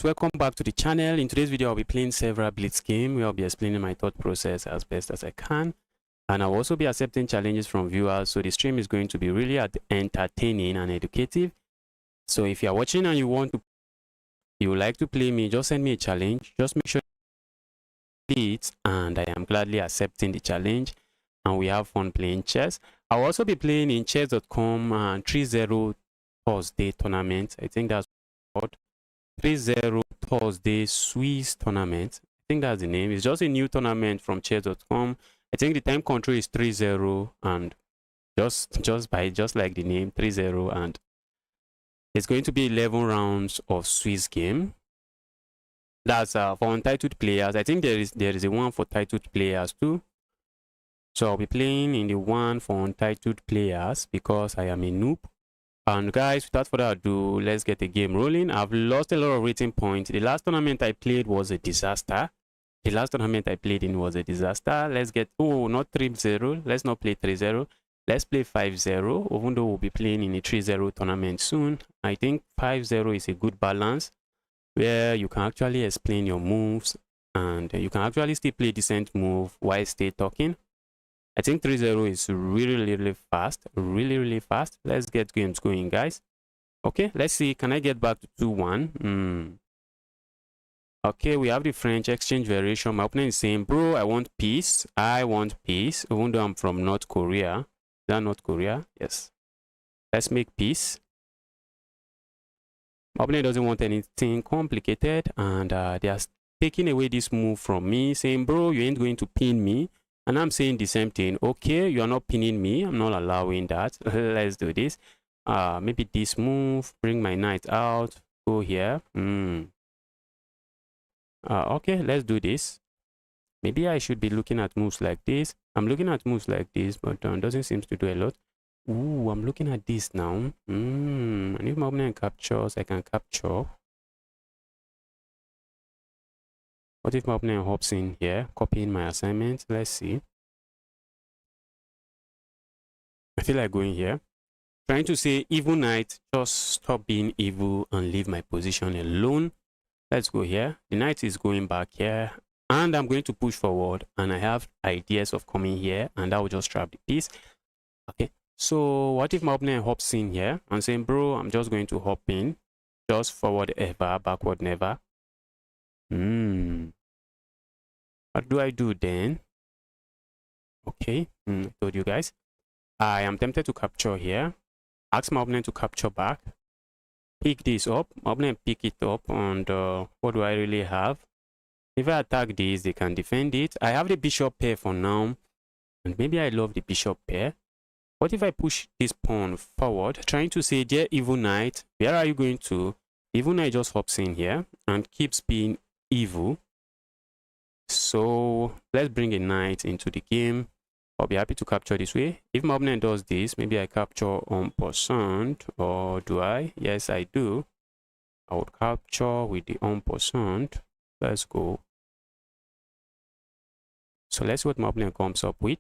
welcome back to the channel. In today's video, I'll be playing several blitz games where I'll be explaining my thought process as best as I can, and I'll also be accepting challenges from viewers, so the stream is going to be really entertaining and educative. So if you are watching and you would like to play me, just send me a challenge. Just make sure it, and I am gladly accepting the challenge, and we have fun playing chess. I'll also be playing in Chesscom 3-0 Thursday tournament. I think that's called 3-0 Thursday Swiss tournament. I think that's the name. It's just a new tournament from Chess.com. I think the time control is 3-0, and just like the name 3-0, and it's going to be 11 rounds of Swiss game. That's for untitled players. I think there is a one for titled players too. So I'll be playing in the one for untitled players because I am a noob. And guys, without further ado, let's get the game rolling. I've lost a lot of rating points. The last tournament I played was a disaster. Let's get, not 3-0. Let's not play 3-0. Let's play 5-0, even though we'll be playing in a 3-0 tournament soon. I think 5-0 is a good balance where you can actually explain your moves and you can actually still play decent move while stay talking. I think 3-0 is really fast, really fast. Let's get games going, guys. Okay, let's see. Can I get back to 2-1? Okay, we have the French exchange variation. My opponent is saying, bro, I want peace. Even though I'm from North Korea. Is that North Korea? Yes. Let's make peace. My opponent doesn't want anything complicated, and they are taking away this move from me, saying, bro, you ain't going to pin me. And I'm saying the same thing. Okay, you are not pinning me. I'm not allowing that. Let's do this. Maybe this move, bring my knight out, go here. Okay, let's do this. Maybe I should be looking at moves like this. I'm looking at moves like this, but doesn't seem to do a lot. Ooh, I'm looking at this now. And if my opponent captures, I can capture. What if my opponent hops in here, copying my assignment? Let's see. I feel like going here. Trying to say, evil knight, just stop being evil and leave my position alone. Let's go here. The knight is going back here, and I'm going to push forward, and I have ideas of coming here, and that will just trap the piece. Okay, so what if my opponent hops in here and saying, bro, I'm just going to hop in, just forward ever, backward never. What do I do then? Okay, I told you guys. I am tempted to capture here. Ask my opponent to capture back. Pick this up. My opponent pick it up, and what do I really have? If I attack this, they can defend it. I have the bishop pair for now, and maybe I love the bishop pair. What if I push this pawn forward, trying to say, dear evil knight, where are you going to? Evil knight just hops in here and keeps being evil. So let's bring a knight into the game. I'll be happy to capture this way. If my opponent does this, maybe I capture en passant, or do I? Yes, I do. I would capture with the en passant. Let's go. So let's see what my opponent comes up with.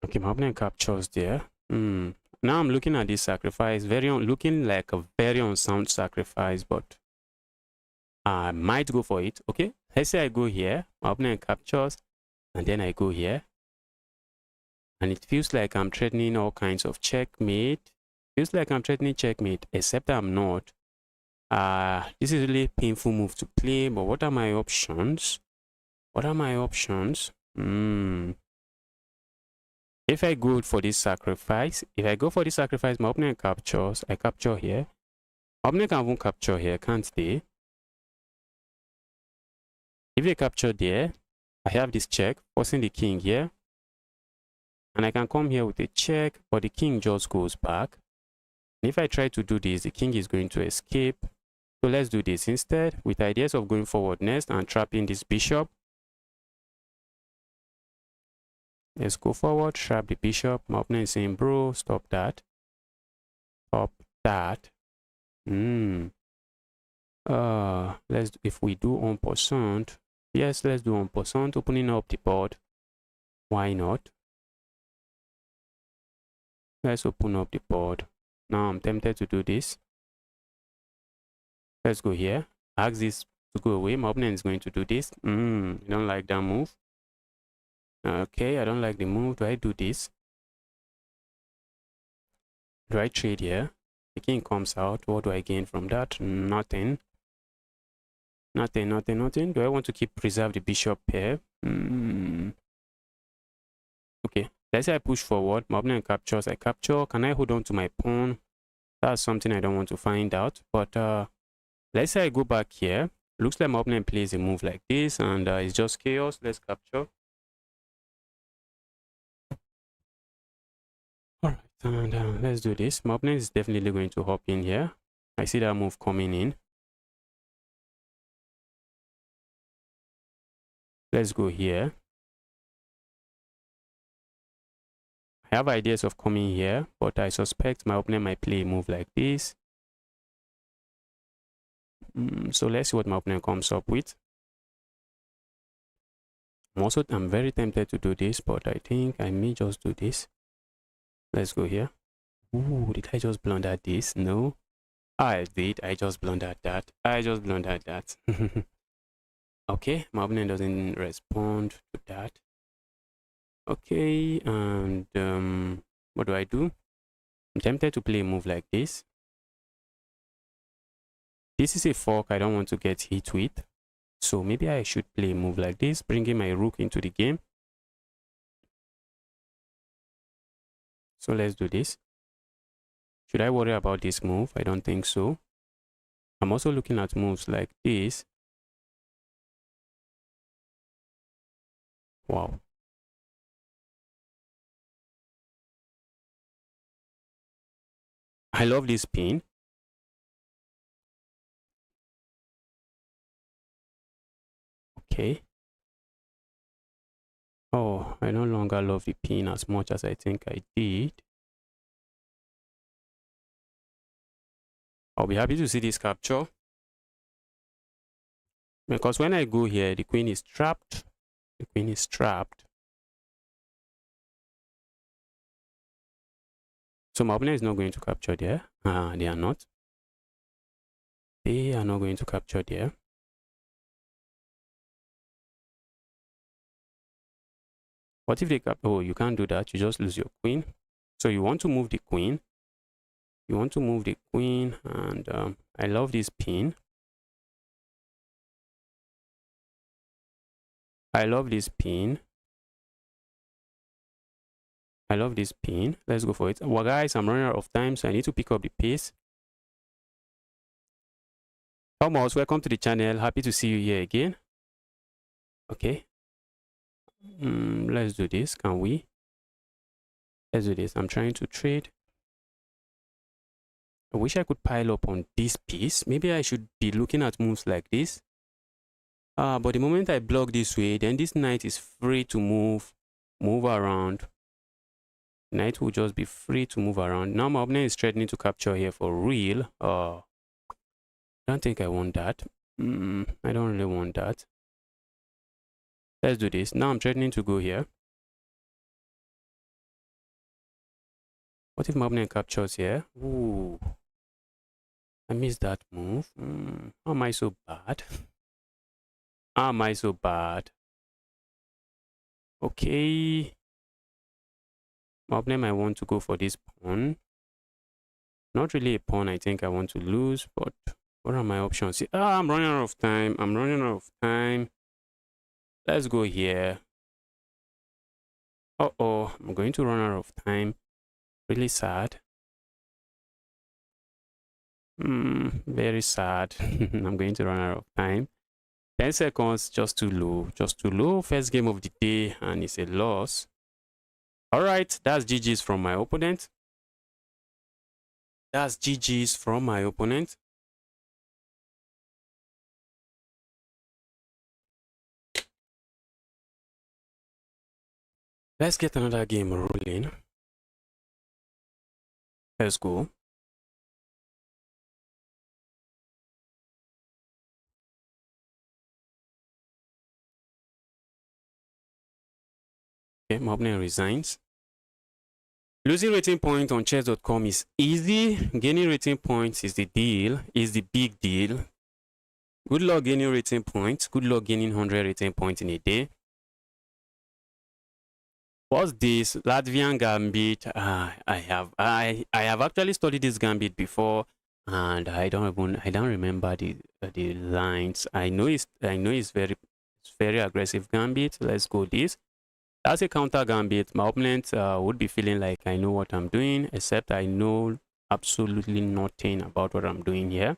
Okay, my opponent captures there. Now I'm looking at this sacrifice, looking like a very unsound sacrifice, but I might go for it. Okay, let's say I go here, my opponent captures, and then I go here, and it feels like I'm threatening all kinds of checkmate. Feels like I'm threatening checkmate, except I'm not. This is really a painful move to play, but what are my options? If I go for this sacrifice, my opponent captures, I capture here. My opponent can even capture here, can't they? If they capture there, I have this check, forcing the king here. And I can come here with a check, but the king just goes back. And if I try to do this, the king is going to escape. So let's do this instead, with ideas of going forward next and trapping this bishop. Let's go forward, trap the bishop. My opponent is saying, bro, stop that. Stop that. If we do en passant, yes, let's do en passant, opening up the board. Why not? Let's open up the board. Now I'm tempted to do this. Let's go here. Ask this to go away. My opponent is going to do this. I don't like that move. Okay, I don't like the move. Do I do this? Do I trade here? The king comes out. What do I gain from that? Nothing. Nothing. Do I want to preserve the bishop here? Okay, let's say I push forward. My opponent captures. I capture. Can I hold on to my pawn? That's something I don't want to find out. But let's say I go back here. Looks like my opponent plays a move like this, and it's just chaos. Let's capture. All right, and let's do this. My opponent is definitely going to hop in here. I see that move coming in. Let's go here. I have ideas of coming here, but I suspect my opponent might play a move like this. So let's see what my opponent comes up with. I'm very tempted to do this, but I think I may just do this. Let's go here. Ooh, did I just blunder this? No. I did. I just blundered that. Okay, my opponent doesn't respond to that. Okay, and what do I do? I'm tempted to play a move like this. This is a fork I don't want to get hit with. So maybe I should play a move like this, bringing my rook into the game. So let's do this. Should I worry about this move? I don't think so. I'm also looking at moves like this. Wow. I love this pin. Okay. Oh, I no longer love the pin as much as I think I did. I'll be happy to see this capture. Because when I go here, the queen is trapped. The queen is trapped. So my opponent is not going to capture there. They are not. They are not going to capture there. What if they capture? Oh, you can't do that. You just lose your queen. So you want to move the queen. You want to move the queen, and I love this pin. I love this pin. I love this pin. Let's go for it. Well, guys, I'm running out of time, so I need to pick up the pace. Thomas, welcome to the channel. Happy to see you here again. Okay. Let's do this. Can we? Let's do this. I'm trying to trade. I wish I could pile up on this piece. Maybe I should be looking at moves like this. But the moment I block this way, then this knight is free to move around. Knight will just be free to move around. Now my opponent is threatening to capture here for real. I don't think I want that. I don't really want that. Let's do this. Now I'm threatening to go here. What if my opponent captures here? Ooh. I missed that move. How am I so bad? How am I so bad? Okay. My opponent might want to go for this pawn. Not really a pawn I think I want to lose, but what are my options? I'm running out of time. Let's go here. Uh-oh, I'm going to run out of time. Really sad. Very sad. I'm going to run out of time. 10 seconds, just too low. First game of the day, and it's a loss. All right, that's GG's from my opponent. Let's get another game rolling. Let's go. Okay, my opponent resigns. Losing rating point on chess.com is easy. Gaining rating points is the deal, is the big deal. Good luck gaining rating points. Good luck gaining 100 rating points in a day. What's this? Latvian gambit. I have actually studied this gambit before, and I don't remember the lines. I know it's very aggressive gambit. Let's go this. That's a counter gambit. My opponent would be feeling like I know what I'm doing, except I know absolutely nothing about what I'm doing here.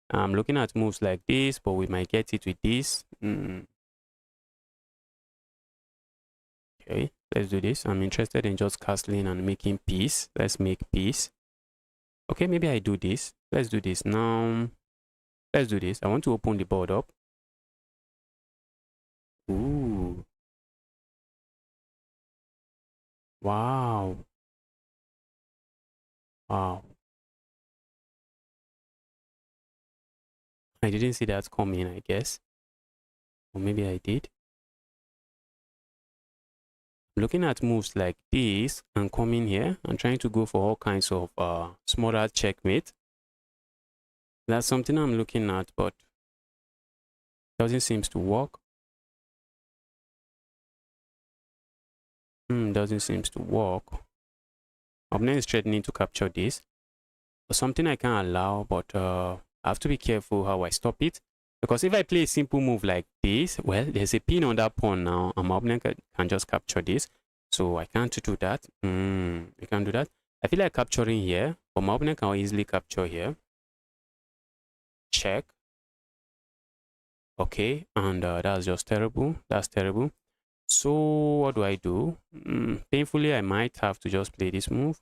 I'm looking at moves like this, but we might get it with this. Okay, let's do this. I'm interested in just castling and making peace. Let's make peace. Okay, maybe I do this. Let's do this now. Let's do this. I want to open the board up. Ooh. Wow. Wow. I didn't see that coming, I guess. Or maybe I did. Looking at moves like this and coming here and trying to go for all kinds of smaller checkmate. That's something I'm looking at, but doesn't seem to work. Doesn't seem to work. Opponent is threatening to capture this. Something I can't allow, but I have to be careful how I stop it. Because if I play a simple move like this, well, there's a pin on that pawn now, and my opponent can just capture this. So I can't do that. I can't do that. I feel like capturing here, but my opponent can easily capture here. Check. Okay, and that's just terrible. That's terrible. So what do I do? Painfully, I might have to just play this move.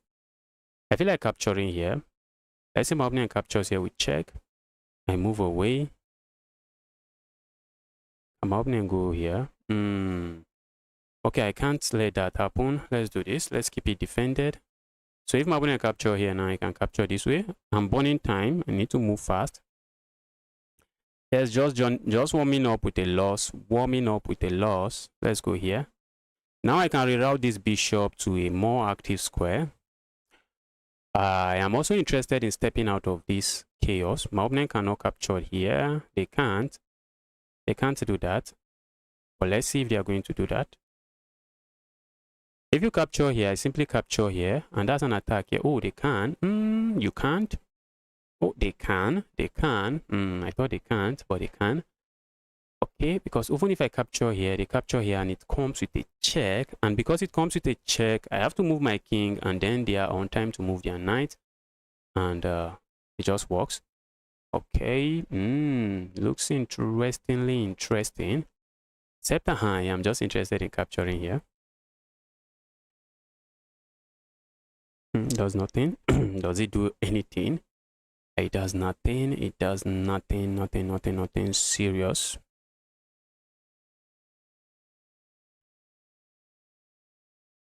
I feel like capturing here. Let's say my opponent captures here with check. I move away. And my opponent go here. Okay, I can't let that happen. Let's do this. Let's keep it defended. So if my opponent capture here now, I can capture this way. I'm burning time. I need to move fast. Yes, just warming up with a loss. Warming up with a loss. Let's go here. Now I can reroute this bishop to a more active square. I am also interested in stepping out of this chaos. My opponent cannot capture here. They can't. They can't do that. But let's see if they are going to do that. If you capture here, I simply capture here, and that's an attack here. Oh, they can. You can't. Oh, they can. They can. I thought they can't, but they can. Okay, because even if I capture here, they capture here, and it comes with a check. And because it comes with a check, I have to move my king, and then they are on time to move their knight. And it just works. Okay. Looks interestingly interesting. Except I am just interested in capturing here. Does nothing. Does it do anything? It does nothing. It does nothing. Nothing serious.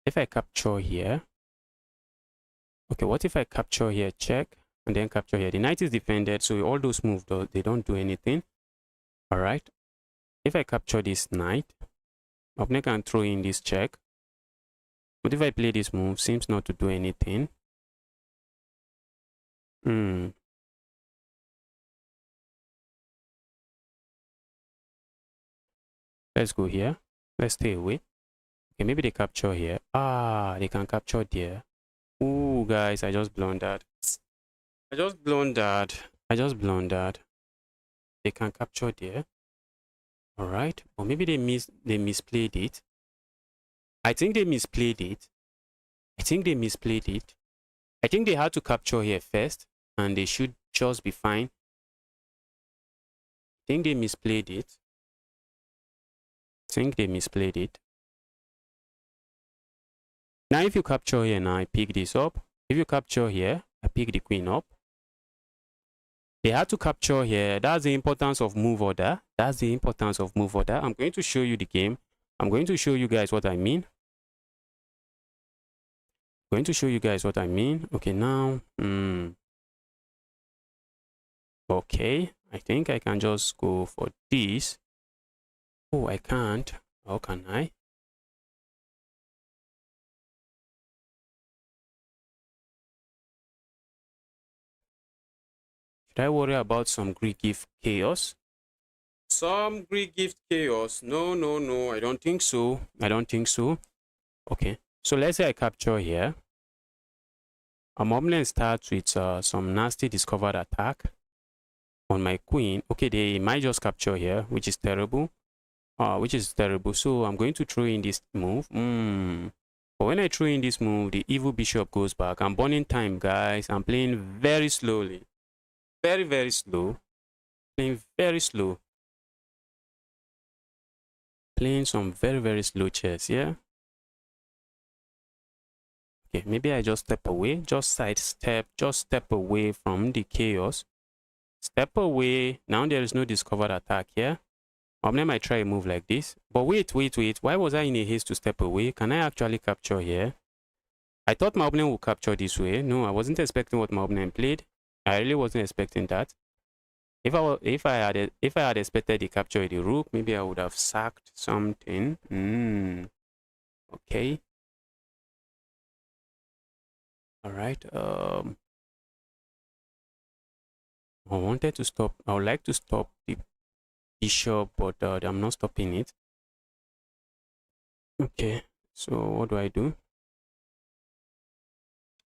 If I capture here, okay, what if I capture here, check, and then capture here? The knight is defended, so all those moves, they don't do anything. All right. If I capture this knight, opponent can throw in this check. But if I play this move, seems not to do anything. Let's go here. Let's stay away. Okay, maybe they capture here. They can capture there. Ooh, guys, I just blundered. I just blundered. They can capture there. All right, or maybe they misplayed it. I think they misplayed it. I think they had to capture here first, and they should just be fine. I think they misplayed it. Now, if you capture here, now I pick this up. If you capture here, I pick the queen up. They had to capture here. That's the importance of move order. I'm going to show you the game. I'm going to show you guys what I mean. Okay, now, okay, I think I can just go for this. Oh, I can't. How can I? Should I worry about some Greek gift chaos? Some Greek gift chaos? No, no, no. I don't think so. I don't think so. Okay. So let's say I capture here. My opponent starts with some nasty discovered attack on my queen. Okay, they might just capture here, which is terrible. So I'm going to throw in this move. But when I throw in this move, the evil bishop goes back. I'm burning time, guys. I'm playing very slowly. Very, very slow. Playing very slow. Playing some very, very slow chess, yeah? Okay, maybe I just step away. Just sidestep. Just step away from the chaos. Step away. Now there is no discovered attack here. I might try a move like this. But wait. Why was I in a haste to step away? Can I actually capture here? I thought my opponent would capture this way. No, I wasn't expecting what my opponent played. I really wasn't expecting that. If I had expected the capture of the rook, maybe I would have sacked something. Okay. All right. I wanted to stop. I would like to stop the bishop, but I'm not stopping it. Okay. So what do I do?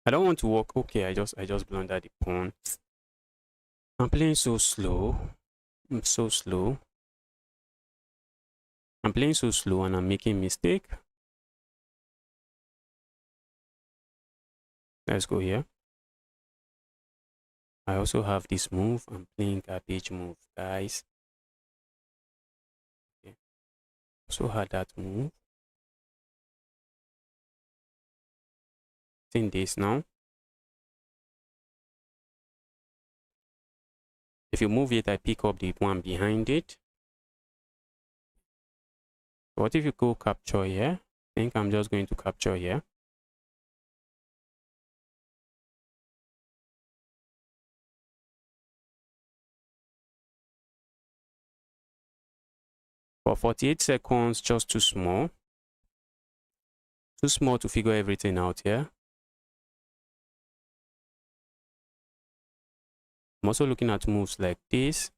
I don't want to walk. Okay, I just blundered the pawn. I'm playing so slow. I'm so slow. I'm playing so slow and I'm making mistake. Let's go here. I also have this move. I'm playing garbage move, guys. Okay. Also had that move. In this now. If you move it, I pick up the one behind it. What if you go capture here? I think I'm just going to capture here. For 48 seconds, just too small. Too small to figure everything out here. I'm also looking at moves like this.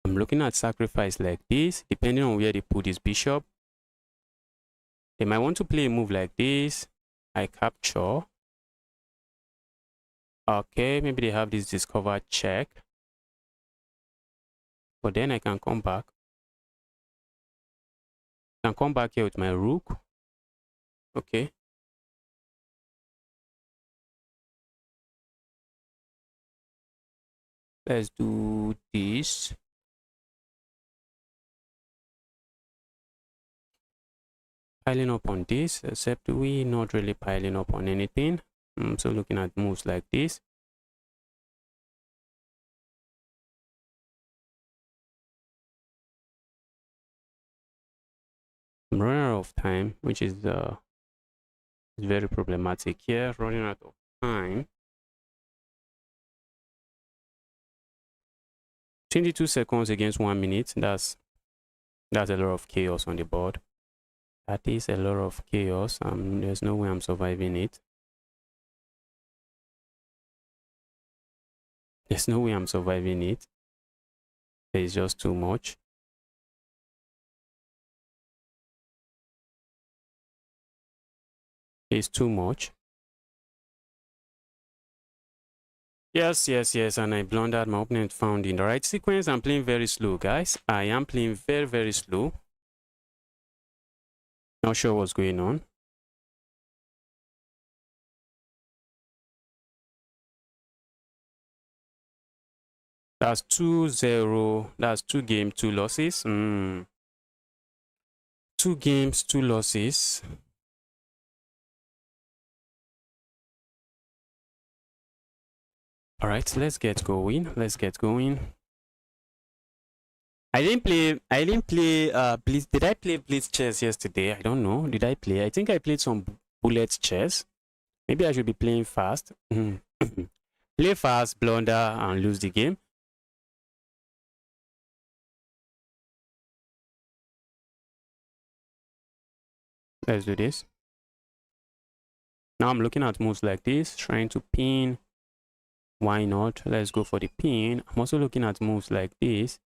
I'm looking at sacrifice like this, depending on where they put this bishop. They might want to play a move like this. I capture. Okay, maybe they have this discover check. But then I can come back. I can come back here with my rook. Okay. Let's do this. Piling up on this, except we not really piling up on anything. So looking at moves like this. I'm running out of time, which is very problematic here. Running out of time. 22 seconds against 1 minute. That's a lot of chaos on the board. That is a lot of chaos. There's no way I'm surviving it. There's no way I'm surviving it. It's just too much. It's too much. Yes, and I blundered. My opponent found in the right sequence. I'm playing very slow, guys. I am playing very, very slow. Not sure what's going on. That's 2-0. That's 2 games, 2 losses. 2 games, 2 losses. All right, let's get going. Let's get going. I didn't play Blitz. Did I play Blitz chess yesterday? I don't know. Did I play? I think I played some bullet chess. Maybe I should be playing fast. Play fast, blunder, and lose the game. Let's do this. Now I'm looking at moves like this, trying to pin. Why not? Let's go for the pin. I'm also looking at moves like this.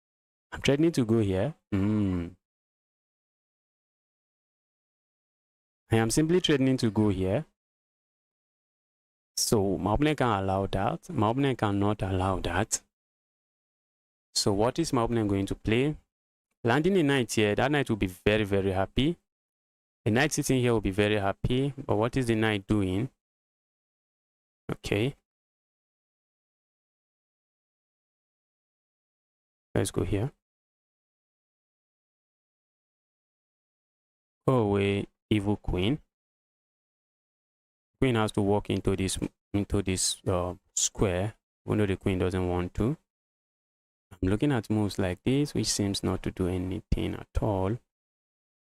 I'm threatening to go here. I am simply threatening to go here. So my opponent can allow that. My opponent cannot allow that. So what is my opponent going to play? Landing a knight here. That knight will be very, very happy. The knight sitting here will be very happy. But what is the knight doing? Okay. Let's go here. Go away, evil queen. Queen has to walk into this square, even though the queen doesn't want to. I'm looking at moves like this, which seems not to do anything at all.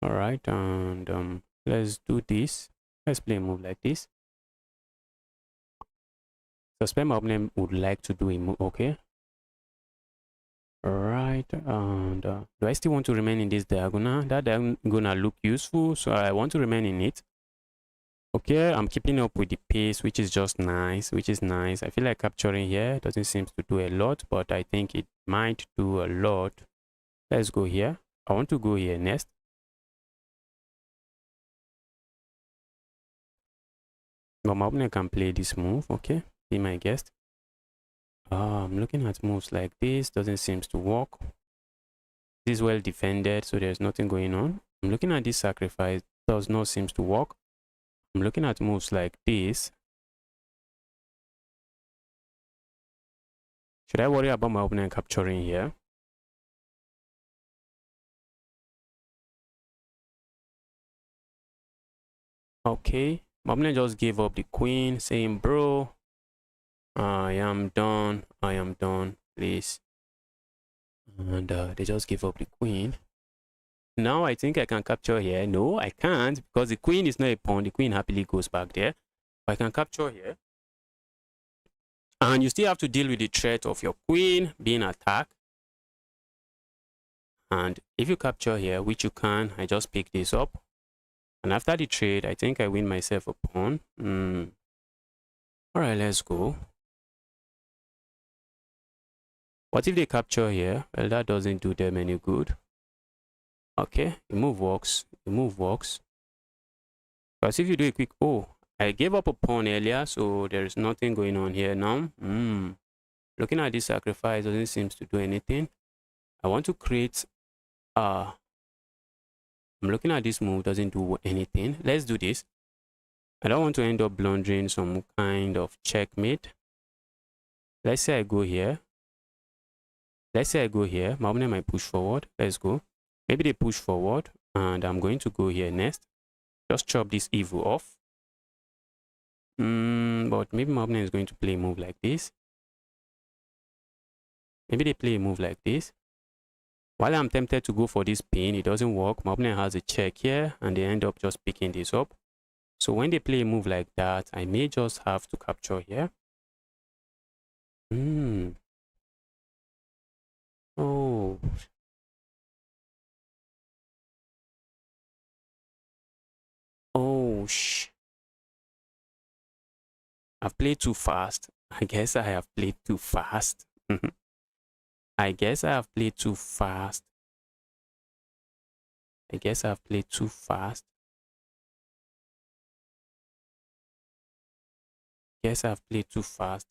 All right, and let's do this. Let's play a move like this. Suspect my opponent would like to do a move. Okay. All right, and do I still want to remain in this diagonal? That diagonal look useful, so I want to remain in it. Okay, I'm keeping up with the pace, which is just nice, I feel like capturing here doesn't seem to do a lot, but I think it might do a lot. Let's go here. I want to go here next. But my opponent can play this move. Okay, be my guest. I'm looking at moves like this, doesn't seem to work. This is well defended, so there's nothing going on. I'm looking at this sacrifice, does not seem to work. I'm looking at moves like this. Should I worry about my opponent capturing here? Okay, my opponent just gave up the queen, saying, bro, I am done, please. And they just gave up the queen. Now I think I can capture here. No, I can't, because the queen is not a pawn. The queen happily goes back there. But I can capture here. And you still have to deal with the threat of your queen being attacked. And if you capture here, which you can, I just pick this up. And after the trade, I think I win myself a pawn. All right, let's go. What if they capture here? Well, that doesn't do them any good. Okay, the move works. Because if you do a quick, I gave up a pawn earlier, so there is nothing going on here now. Looking at this sacrifice doesn't seem to do anything. I want to create I'm looking at this move, doesn't do anything. Let's do this. I don't want to end up blundering some kind of checkmate. Let's say I go here. My opponent might push forward. Let's go. Maybe they push forward, and I'm going to go here next. Just chop this evil off. But maybe my opponent is going to play a move like this. Maybe they play a move like this. While I'm tempted to go for this pin, it doesn't work. My opponent has a check here, and they end up just picking this up. So when they play a move like that, I may just have to capture here. Oh. I've played too fast. I guess I have played too fast. I guess I have played too fast.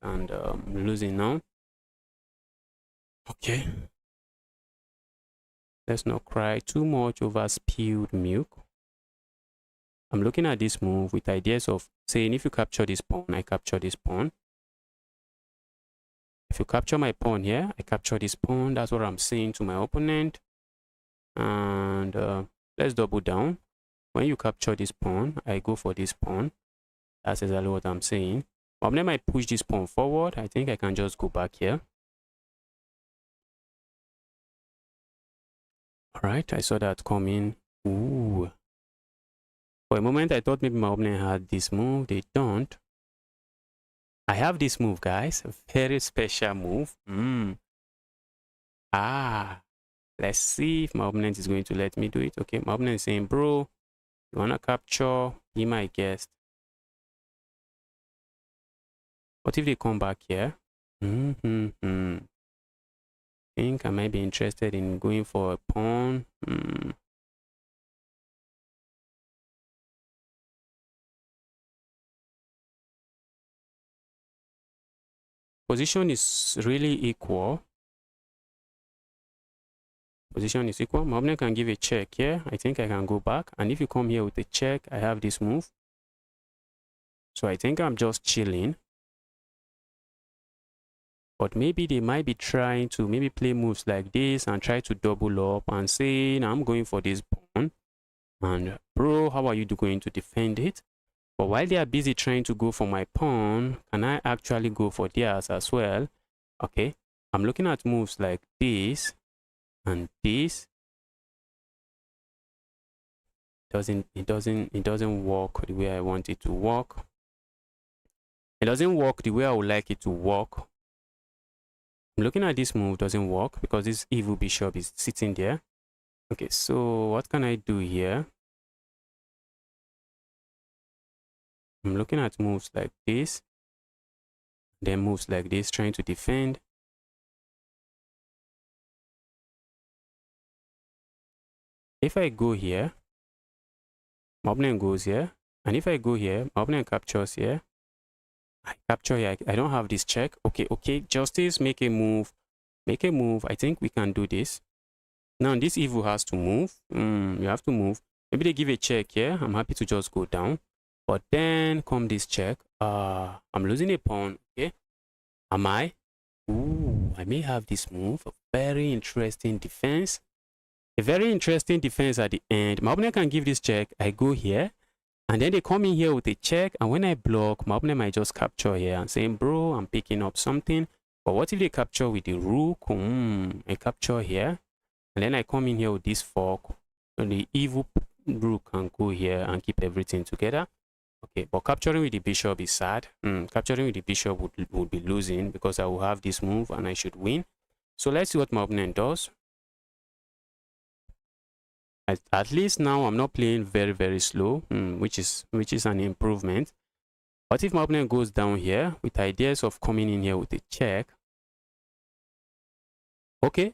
And I'm losing now. Okay. Let's not cry too much over spilled milk. I'm looking at this move with ideas of saying, if you capture this pawn, I capture this pawn. If you capture my pawn here, I capture this pawn. That's what I'm saying to my opponent. And let's double down. When you capture this pawn, I go for this pawn. That's exactly what I'm saying. My opponent might push this pawn forward. I think I can just go back here. All right, I saw that coming. Ooh. For a moment, I thought maybe my opponent had this move. They don't. I have this move, guys. A very special move. Let's see if my opponent is going to let me do it. Okay, my opponent is saying, bro, you want to capture? Be my guest. What if they come back here? Think I might be interested in going for a pawn. Position is really equal. Position is equal. My opponent can give a check here. I think I can go back. And if you come here with a check, I have this move. So I think I'm just chilling. But maybe they might be trying to maybe play moves like this and try to double up and say, I'm going for this pawn. And bro, how are you going to defend it? But while they are busy trying to go for my pawn, can I actually go for theirs as well? Okay, I'm looking at moves like this and this. It doesn't work the way I want it to work. It doesn't work the way I would like it to work. I'm looking at this move, doesn't work because this evil bishop is sitting there. Okay, so what can I do here? I'm looking at moves like this, then moves like this, trying to defend. If I go here, my opponent goes here. And if I go here, my opponent captures here. I capture here. I don't have this check. Okay. Justice, make a move. Make a move. I think we can do this. Now, this evil has to move. You have to move. Maybe they give a check here. I'm happy to just go down. But then come this check. I'm losing a pawn. Okay. Am I? Ooh, I may have this move. A very interesting defense. A very interesting defense at the end. My opponent can give this check. I go here. And then they come in here with a check. And when I block, my opponent might just capture here and saying, bro, I'm picking up something. But what if they capture with the rook? I capture here. And then I come in here with this fork. And the evil rook can go here and keep everything together. Okay, but capturing with the bishop is sad. Capturing with the bishop would be losing because I will have this move and I should win. So let's see what my opponent does. At least now I'm not playing very slow, which is an improvement. What if my opponent goes down here with ideas of coming in here with a check? Okay.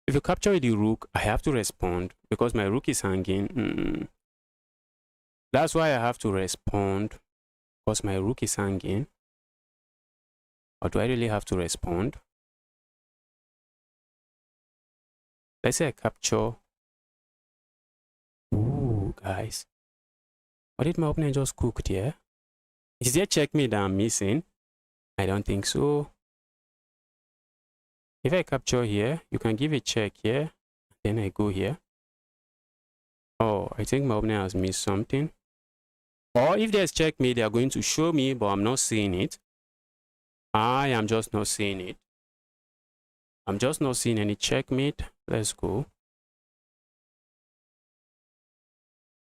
If you capture the rook, I have to respond because my rook is hanging. That's why I have to respond because my rook is hanging. Or do I really have to respond? Let's say I capture. Ooh, guys. What did my opponent just cook here? Is there checkmate that I'm missing? I don't think so. If I capture here, you can give a check here. Then I go here. Oh, I think my opponent has missed something. Or if there's checkmate, they are going to show me, but I'm not seeing it. I am just not seeing it. I'm just not seeing any checkmate. Let's go.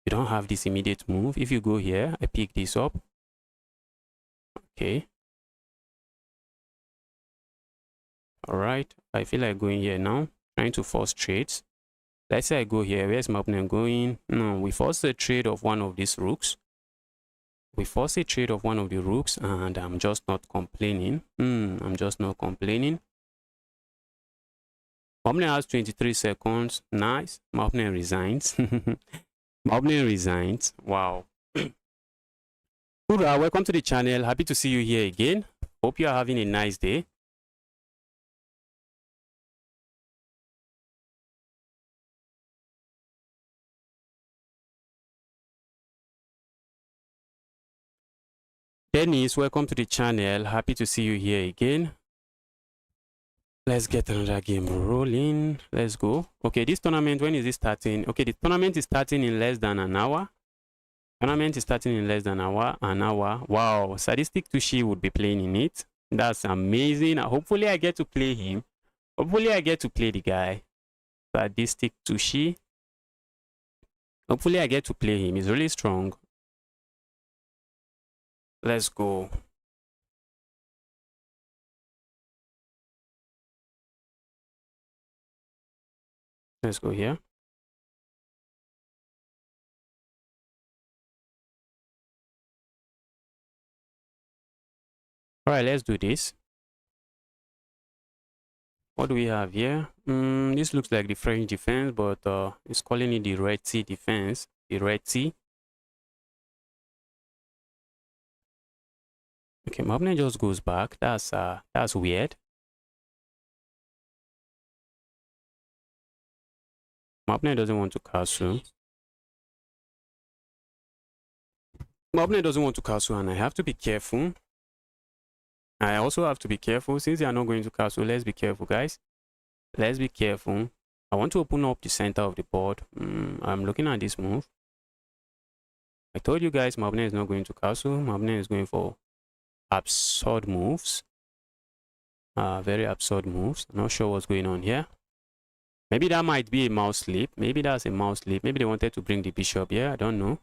You don't have this immediate move. If you go here, I pick this up. Okay. All right. I feel like going here now, trying to force trades. Let's say I go here. Where's my opponent going? No, we force the trade of one of these rooks. We force a trade of one of the rooks, and I'm just not complaining. I'm just not complaining. My opponent has 23 seconds. Nice. My opponent resigns. My opponent resigns. Wow. Hoorah, welcome to the channel. Happy to see you here again. Hope you are having a nice day. Dennis, welcome to the channel. Happy to see you here again. Let's get another game rolling. Let's go. Okay, this tournament, when is it starting? Okay, the tournament is starting in less than an hour. Tournament is starting in less than an hour. Wow, Sadistic Tushi would be playing in it. That's amazing. Hopefully I get to play him. Hopefully I get to play the guy. Sadistic Tushi. Hopefully I get to play him. He's really strong. Let's go. Let's go here. All right, let's do this. What do we have here? This looks like the French defense, but it's calling it the Red Sea defense. The Red Sea. Okay, my opponent just goes back. That's weird. My opponent doesn't want to castle. My opponent doesn't want to castle, and I have to be careful. I also have to be careful since they are not going to castle. Let's be careful, guys. Let's be careful. I want to open up the center of the board. I'm looking at this move. I told you guys my opponent is not going to castle. My opponent is going for absurd moves. Very absurd moves. I'm not sure what's going on here. Maybe that might be a mouse slip. Maybe that's a mouse slip. Maybe they wanted to bring the bishop here. I don't know.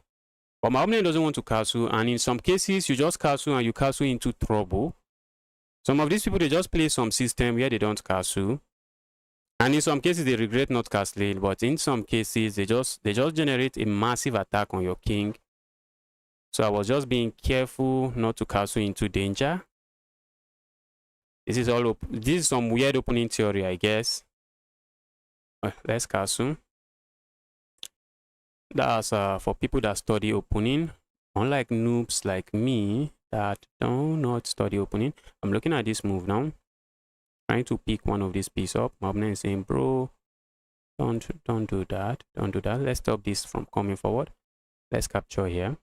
But my opponent doesn't want to castle. And in some cases, you just castle and you castle into trouble. Some of these people, they just play some system where they don't castle. And in some cases, they regret not castling. But in some cases, they just generate a massive attack on your king. So I was just being careful not to castle into danger. This is some weird opening theory, I guess. Let's castle. That's for people that study opening. Unlike noobs like me that do not study opening. I'm looking at this move now. Trying to pick one of these pieces up. My opponent is saying, bro, don't do that. Don't do that. Let's stop this from coming forward. Let's capture here.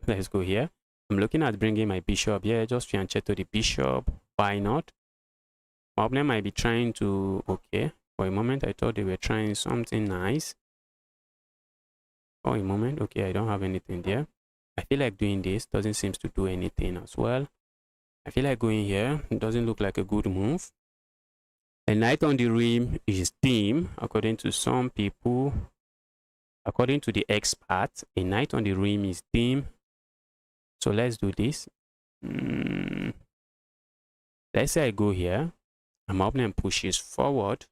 Let's go here. I'm looking at bringing my bishop here. Just fianchetto the bishop. Why not? My opponent might be trying to... Okay. For a moment, I thought they were trying something nice. For a moment. Okay, I don't have anything there. I feel like doing this. Doesn't seem to do anything as well. I feel like going here. It doesn't look like a good move. A knight on the rim is dim, according to some people. According to the expert, a knight on the rim is dim. So let's do this. Let's say I go here. And my opponent pushes forward.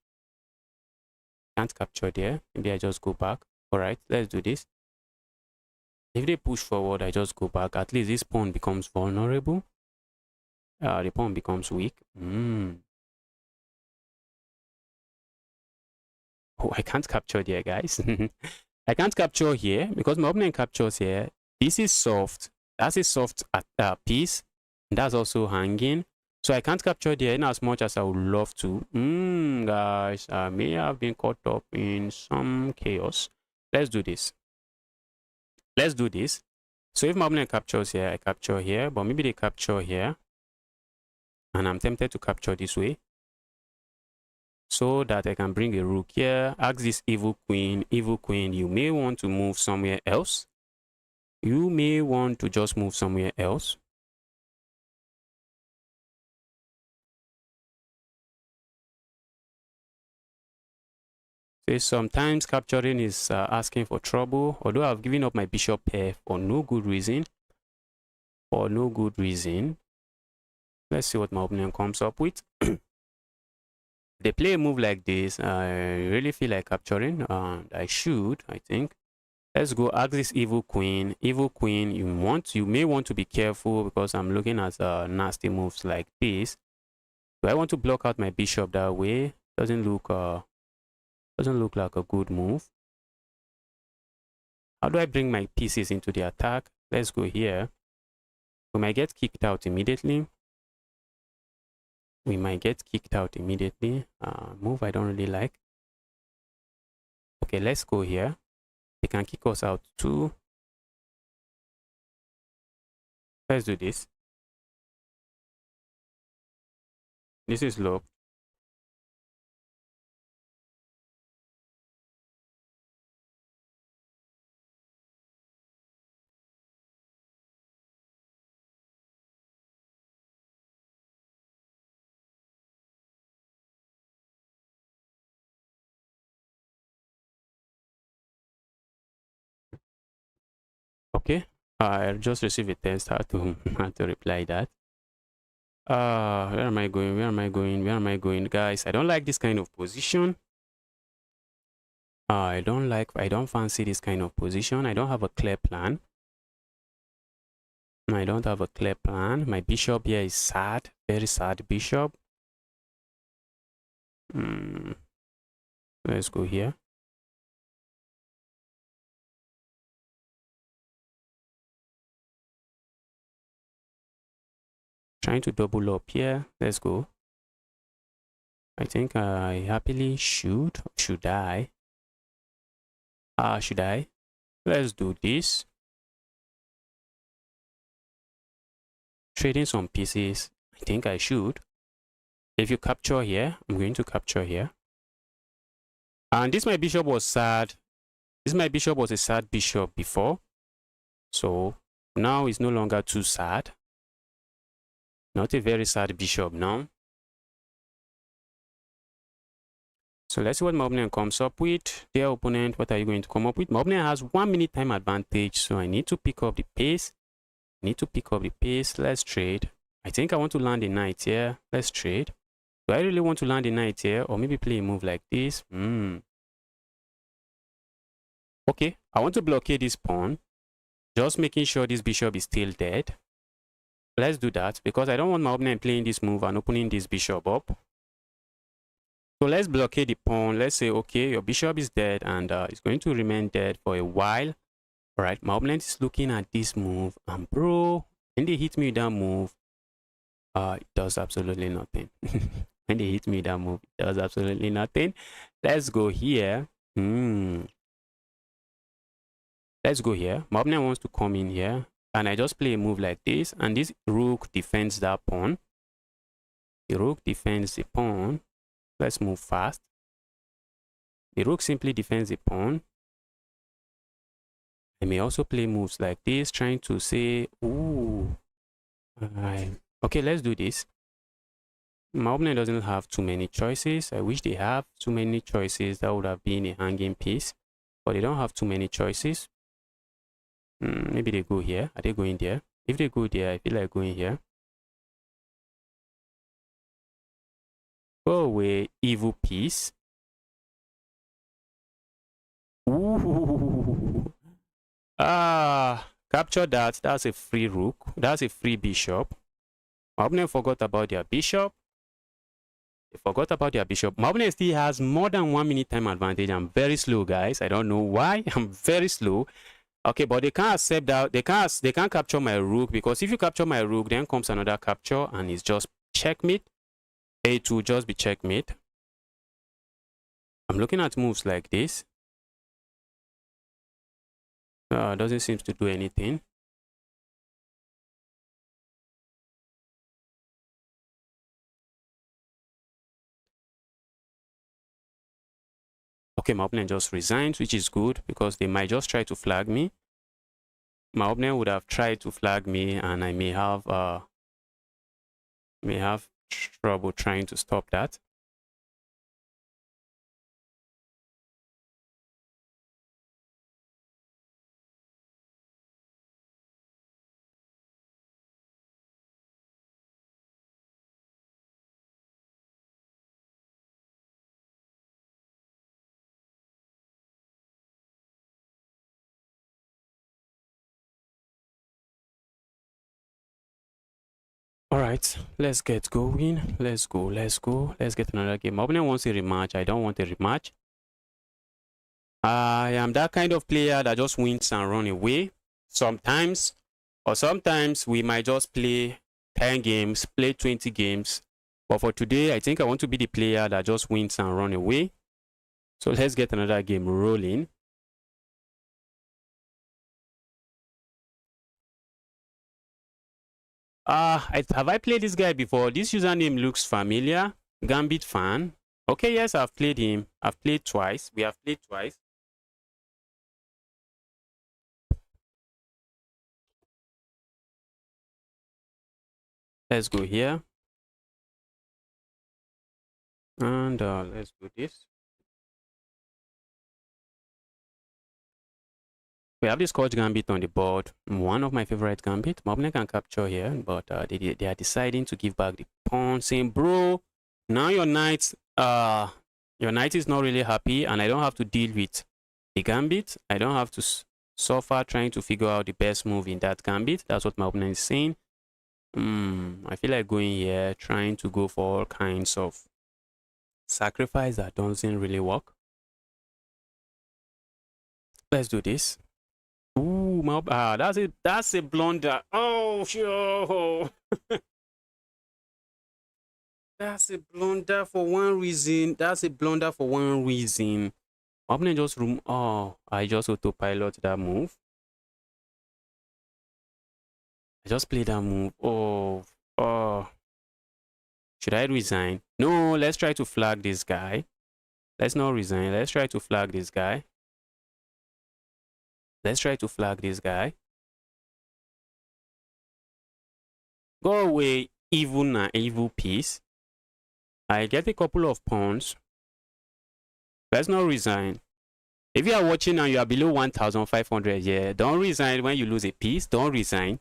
Can't capture there. Maybe I just go back. All right, let's do this. If they push forward, I just go back. At least this pawn becomes vulnerable. The pawn becomes weak. Oh, I can't capture there, guys. I can't capture here because my opponent captures here. This is soft. That's a soft piece. That's also hanging. So I can't capture there in as much as I would love to. Guys, I may have been caught up in some chaos. Let's do this. Let's do this. So if my opponent captures here, I capture here. But maybe they capture here. And I'm tempted to capture this way. So that I can bring a rook here. Ask this evil queen, you may want to move somewhere else. You may want to just move somewhere else. So sometimes capturing is asking for trouble, although I've given up my bishop pair for no good reason. For no good reason. Let's see what my opponent comes up with. They play a move like this. I really feel like capturing. I should, I think. Let's go. Ask this evil queen. Evil queen, you may want to be careful because I'm looking at nasty moves like this. Do I want to block out my bishop that way? Doesn't look like a good move. How do I bring my pieces into the attack? Let's go here. We might get kicked out immediately. Move I don't really like. Okay, let's go here. They can kick us out too. Let's do this. This is low. Okay. I just received a text how to reply that. Where am I going? Guys, I don't like this kind of position. I don't fancy this kind of position. I don't have a clear plan. I don't have a clear plan. My bishop here is sad, very sad bishop. Let's go here. Trying to double up here. Let's go. I think I happily should I? Should I? Let's do this. Trading some pieces. I think I should. If you capture here, I'm going to capture here. And this my bishop was sad. This my bishop was a sad bishop before. So now it's no longer too sad. Not a very sad bishop now. So let's see what my opponent comes up with. Dear opponent, what are you going to come up with? My opponent has 1 minute time advantage, so I need to pick up the pace. Let's trade. I think I want to land a knight here. Let's trade. Do I really want to land a knight here, or maybe play a move like this? Okay, I want to blockade this pawn, just making sure this bishop is still dead. Let's do that, because I don't want my opponent playing this move and opening this bishop up. So let's blockade the pawn. Let's say, okay, your bishop is dead and it's going to remain dead for a while. All right, my opponent is looking at this move, and bro, when they hit me with that move, it does absolutely nothing. When they hit me with that move, it does absolutely nothing. Let's go here. Let's go here. My opponent wants to come in here, and I just play a move like this, and this rook defends that pawn. The rook defends the pawn. Let's move fast. The rook simply defends the pawn. I may also play moves like this, trying to say, ooh. Okay, let's do this. My opponent doesn't have too many choices. I wish they have too many choices. That would have been a hanging piece. But they don't have too many choices. Maybe they go here. Are they going there? If they go there, I feel like going here. Go away, evil piece. Ooh. Capture that. That's a free rook. That's a free bishop. My opponent forgot about their bishop. They forgot about their bishop. My opponent still has more than 1 minute time advantage. I'm very slow, guys. I don't know why. I'm very slow. Okay, but they can't accept that. They can't capture my rook, because if you capture my rook, then comes another capture and it's just checkmate. It will just be checkmate. I'm looking at moves like this. Doesn't seem to do anything. Okay, my opponent just resigned, which is good, because they might just try to flag me. My opponent would have tried to flag me, and I may have trouble trying to stop that. All right, let's get going. Let's go. Let's get another game. My opponent wants a rematch. I don't want a rematch. I am that kind of player that just wins and run away sometimes, or sometimes we might just play 10 games, play 20 games. But for today, I think I want to be the player that just wins and run away. So let's get another game rolling. Have I played this guy before? This username looks familiar. Gambit fan. Okay, yes, I've played him. I've played twice. We have played twice. Let's go here. And let's do this. We have this Scotch Gambit on the board. One of my favorite Gambit. My opponent can capture here, but they are deciding to give back the pawn, saying, bro, now your knight is not really happy, and I don't have to deal with the Gambit. I don't have to suffer trying to figure out the best move in that gambit. That's what my opponent is saying. I feel like going here, trying to go for all kinds of sacrifice that doesn't really work. Let's do this. Ooh, that's a blunder. Oh, sure. That's a blunder for one reason. That's a blunder for one reason. My opponent just I just autopilot that move. I just played that move. Oh. Should I resign? No, let's try to flag this guy. Let's not resign. Let's try to flag this guy. Let's try to flag this guy. Go away, evil piece. I get a couple of pawns. Let's not resign. If you are watching and you are below 1,500 here, don't resign when you lose a piece. Don't resign.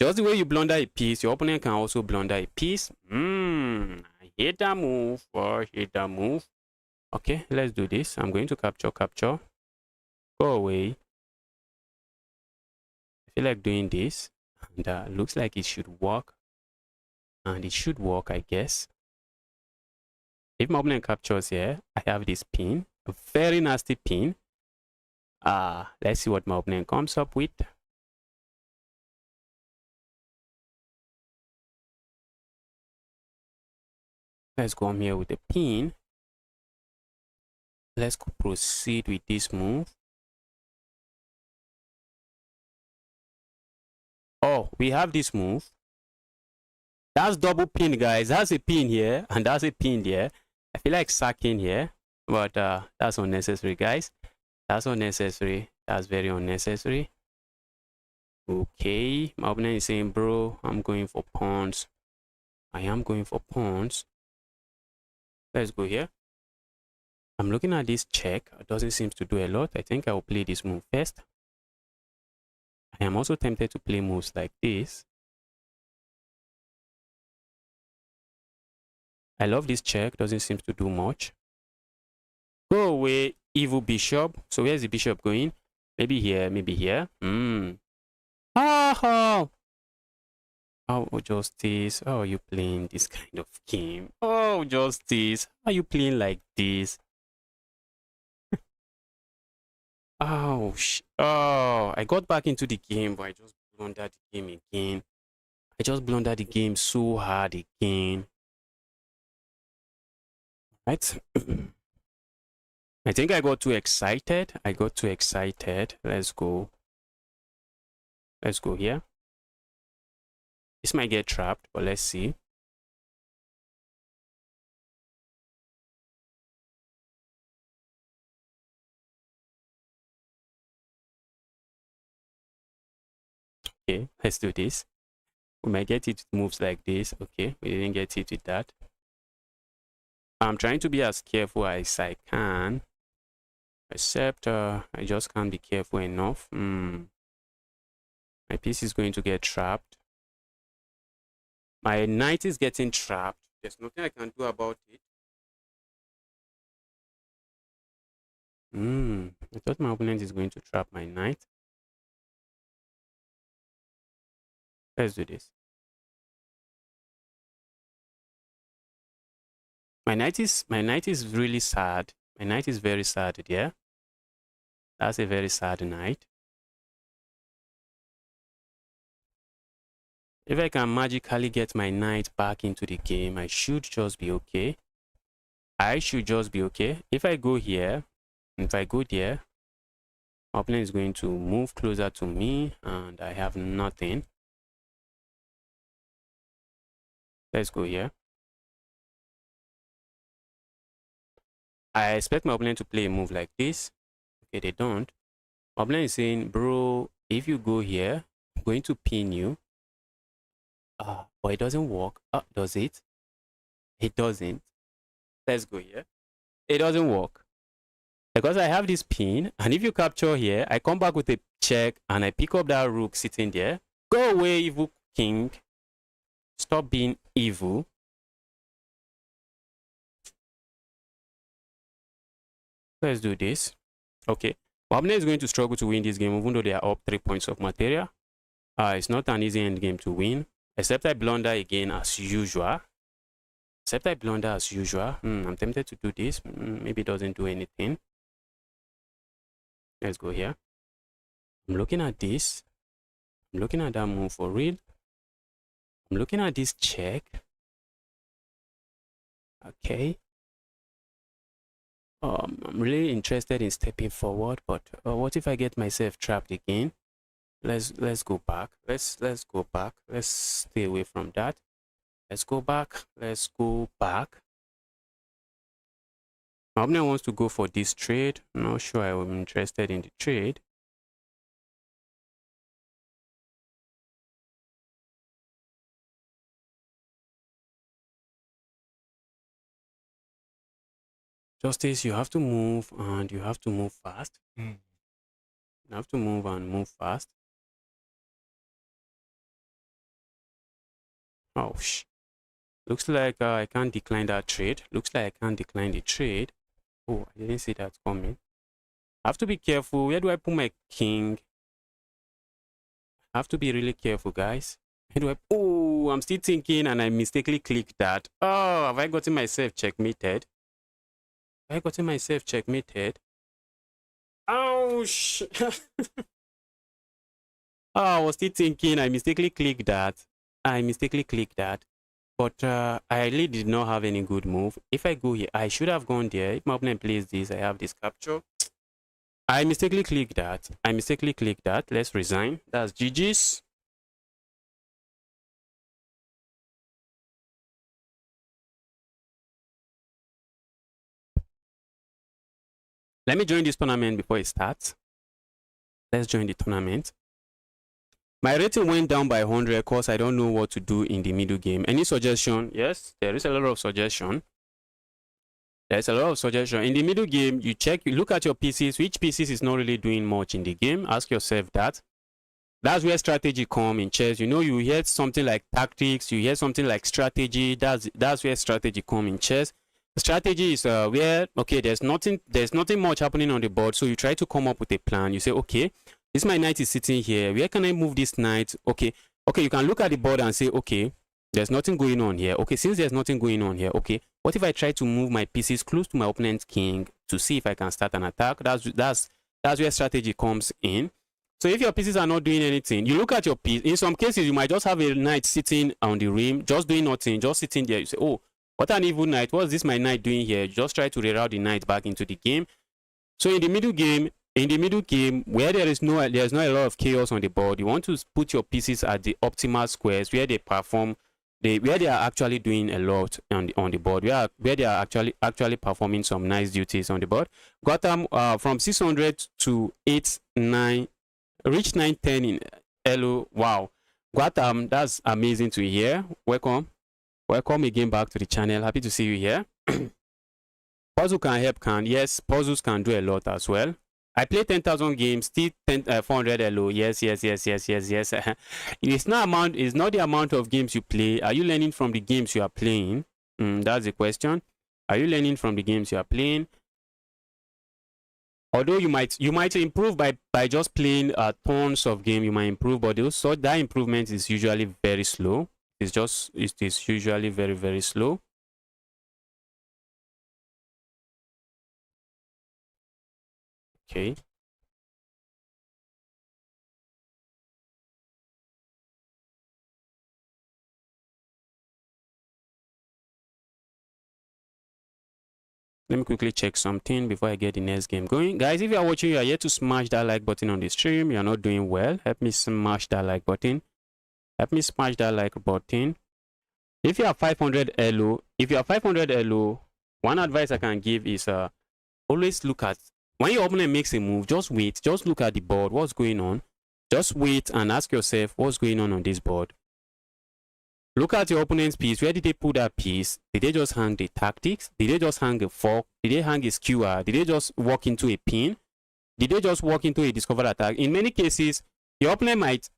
Just the way you blunder a piece, your opponent can also blunder a piece. I hate that move. Oh, I hate that move. Okay, let's do this. I'm going to capture. Go away. I feel like doing this. And looks like it should work. And it should work, I guess. If my opponent captures here, I have this pin. A very nasty pin. Let's see what my opponent comes up with. Let's come here with the pin. Let's proceed with this move. Oh, we have this move. That's double pin, guys. That's a pin here, and that's a pin there. I feel like sacking here, but that's unnecessary, guys. That's unnecessary. That's very unnecessary. Okay, my opponent is saying, bro, I'm going for pawns. I am going for pawns. Let's go here. I'm looking at this check. It doesn't seem to do a lot. I think I will play this move first. I am also tempted to play moves like this. I love this check. Doesn't seem to do much. Go away, evil bishop. So where's the bishop going? Maybe here, maybe here. Oh, Justice. How are you playing this kind of game? Oh, Justice. How are you playing like this? Oh, I got back into the game, but I just blundered the game again. I just blundered the game so hard again. Right? I think I got too excited. Let's go. Let's go here. This might get trapped, but let's see. Okay, let's do this. We might get it with moves like this. Okay, we didn't get it with that. I'm trying to be as careful as I can. Except I just can't be careful enough. My piece is going to get trapped. My knight is getting trapped. There's nothing I can do about it. I thought my opponent is going to trap my knight. Let's do this. My knight is really sad. My knight is very sad, yeah. That's a very sad knight. If I can magically get my knight back into the game, I should just be okay. If I go here, if I go there, my opponent is going to move closer to me and I have nothing. Let's go here. I expect my opponent to play a move like this. Okay, they don't. My opponent is saying, bro, if you go here, I'm going to pin you. But it doesn't work. Does it? It doesn't. Let's go here. It doesn't work. Because I have this pin, and if you capture here, I come back with a check, and I pick up that rook sitting there. Go away, evil king. Stop being evil. Let's do this. Okay. Opponent is going to struggle to win this game, even though they are up 3 points of material. It's not an easy end game to win, except I blunder again as usual. I'm tempted to do this. Maybe it doesn't do anything. Let's go here. I'm looking at this. I'm looking at that move for real. I'm looking at this check. Okay. I'm really interested in stepping forward, but what if I get myself trapped again? Let's go back. Let's go back. Let's stay away from that. Let's go back. Let's go back. My opponent wants to go for this trade. I'm not sure I'm interested in the trade. Justice, you have to move, and you have to move fast. You have to move and move fast. Oh, looks like I can't decline that trade. Looks like I can't decline the trade. Oh, I didn't see that coming. I have to be careful. Where do I put my king? I have to be really careful, guys. Where do I... Oh, I'm still thinking, and I mistakenly clicked that. Oh, have I gotten myself checkmated? Have I gotten myself checkmated? Ouch! Oh, I was still thinking, I mistakenly clicked that. But I really did not have any good move. If I go here, I should have gone there. If my opponent plays this, I have this capture. I mistakenly clicked that. Let's resign. That's GG's. Let me join this tournament before it starts. Let's join the tournament. My rating went down by 100 because I don't know what to do in the middle game. Any suggestion? Yes, there is a lot of suggestion. There's a lot of suggestion. In the middle game, you look at your pieces. Which pieces is not really doing much in the game? Ask yourself that. That's where strategy come in chess. You know, you hear something like tactics, you hear something like strategy. That's where strategy come in chess. Strategy is where, okay, there's nothing much happening on the board, so you try to come up with a plan. You say, okay, this my knight is sitting here. Where can I move this knight? Okay, you can look at the board and say, okay, there's nothing going on here. Okay, since there's nothing going on here, okay, what if I try to move my pieces close to my opponent's king to see if I can start an attack? That's where strategy comes in. So if your pieces are not doing anything, you look at your piece. In some cases, you might just have a knight sitting on the rim, just doing nothing, just sitting there. You say, oh, what an evil knight. What's this my knight doing here? Just try to reroute the knight back into the game. So in the middle game, where there's not a lot of chaos on the board, you want to put your pieces at the optimal squares where they perform, where they are actually doing a lot on the board, where they are actually performing some nice duties on the board. Gotham from 600 to 8-9, reach 910 in Elo. Wow, Gotham, that's amazing to hear. Welcome again back to the channel. Happy to see you here. Puzzle can help, yes, puzzles can do a lot as well. I play 10,000 games, still 400 LO. Yes. It's not the amount of games you play. Are you learning from the games you are playing? That's the question. Are you learning from the games you are playing? Although you might improve by just playing tons of games, you might improve, but also that improvement is usually very slow. It is usually very, very slow. Okay. Let me quickly check something before I get the next game going. Guys, if you are watching, you are yet to smash that like button on the stream. You are not doing well. Help me smash that like button. If you are 500 LO, one advice I can give is always look at, when your opponent makes a move, just wait. Just look at the board. What's going on? Just wait and ask yourself, what's going on this board? Look at your opponent's piece. Where did they put that piece? Did they just hang the tactics? Did they just hang a fork? Did they hang a skewer? Did they just walk into a pin? Did they just walk into a discovered attack? In many cases, your opponent might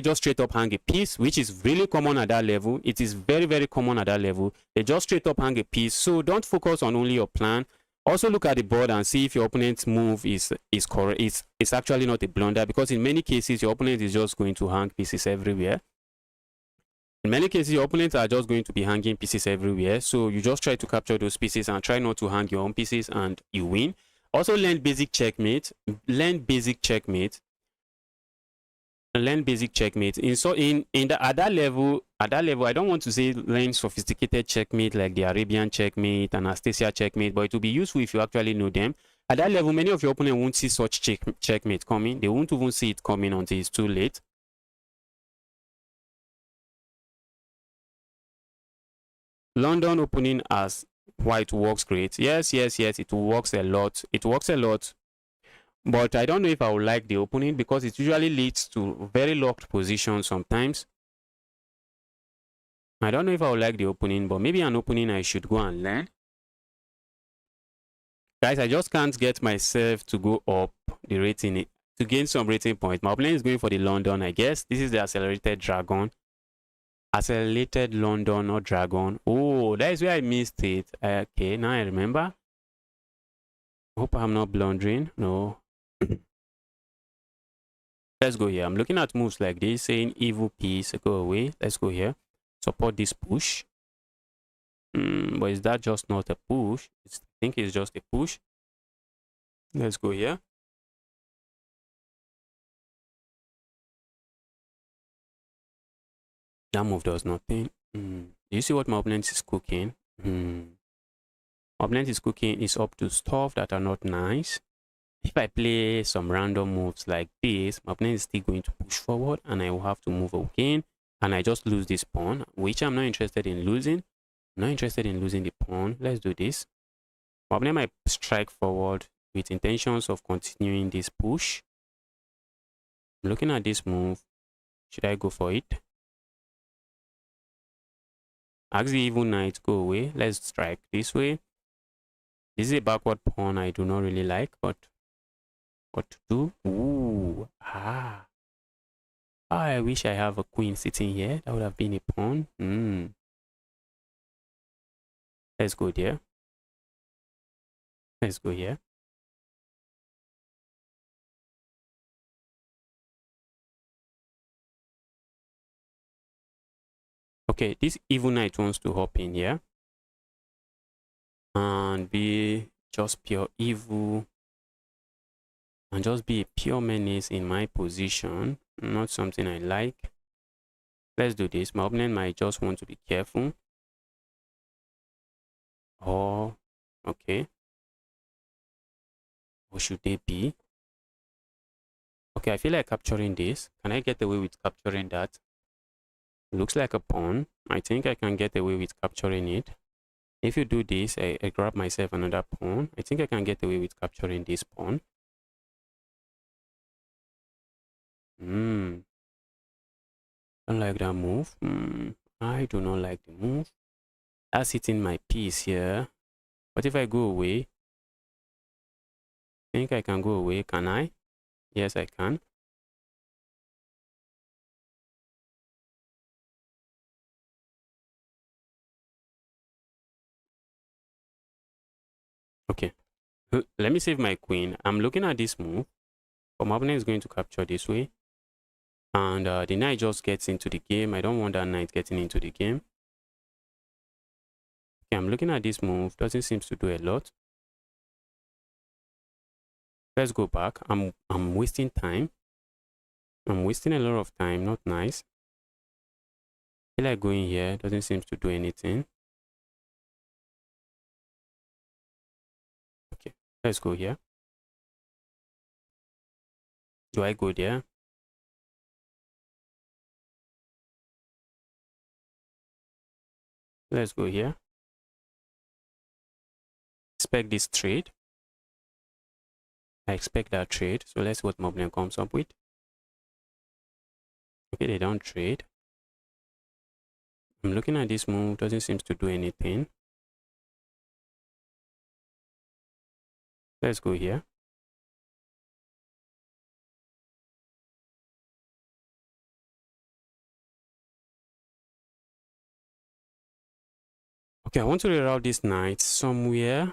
just straight up hang a piece, which is really common at that level. It is very, very common at that level. They just straight up hang a piece. So don't focus on only your plan. Also look at the board and see if your opponent's move is correct. It's actually not a blunder, because in many cases your opponent is just going to hang pieces everywhere. In many cases, your opponents are just going to be hanging pieces everywhere. So you just try to capture those pieces and try not to hang your own pieces, and you win. Also learn basic checkmate. Learn basic checkmate. Learn basic checkmate. At that level, I don't want to say learn sophisticated checkmate like the Arabian checkmate and Anastasia checkmate, but it will be useful if you actually know them. At that level, many of your opponents won't see such checkmate coming. They won't even see it coming until it's too late. London opening as white works great. Yes, it works a lot. It works a lot. But I don't know if I would like the opening, because it usually leads to very locked positions sometimes. I don't know if I would like the opening, but maybe an opening I should go and learn. Guys, I just can't get myself to go up the rating to gain some rating points. My opponent is going for the London, I guess. This is the accelerated dragon. Accelerated London or dragon. Oh, that is where I missed it. Okay, now I remember. Hope I'm not blundering. No. Let's go here. I'm looking at moves like this, saying evil piece, go away. Let's go here. Support this push. But is that just not a push? I think it's just a push. Let's go here. That move does nothing. Do you see what my opponent is cooking? My opponent is cooking is up to stuff that are not nice. If I play some random moves like this, my opponent is still going to push forward, and I will have to move again, and I just lose this pawn, which I'm not interested in losing. I'm not interested in losing the pawn. Let's do this. My opponent might strike forward with intentions of continuing this push. I'm looking at this move. Should I go for it? Ask the evil knight, go away. Let's strike this way. This is a backward pawn I do not really like, but what to do? Ooh, I wish I have a queen sitting here. That would have been a pawn. Let's go there. Let's go here. Okay, this evil knight wants to hop in here and be just pure evil and just be a pure menace in my position. Not something I like. Let's do this. My opponent might just want to be careful. Oh, okay. What should they be? Okay, I feel like capturing this. Can I get away with capturing that? Looks like a pawn. I think I can get away with capturing it. If you do this, I grab myself another pawn. I think I can get away with capturing this pawn. Don't like that move. I do not like the move. That's hitting my piece here. What if I go away? I think I can go away. Can I? Yes, I can. Okay. Let me save my queen. I'm looking at this move. But my opponent is going to capture this way. And the knight just gets into the game. I don't want that knight getting into the game. Okay, I'm looking at this move. Doesn't seem to do a lot. Let's go back. I'm wasting time. I'm wasting a lot of time. Not nice. I feel like going here. Doesn't seem to do anything. Okay, let's go here. Do I go there? Let's go here. Expect this trade. I expect that trade. So let's see what my opponent comes up with. Okay, they don't trade. I'm looking at this move. Doesn't seem to do anything. Let's go here. Okay, I want to reroute this knight somewhere.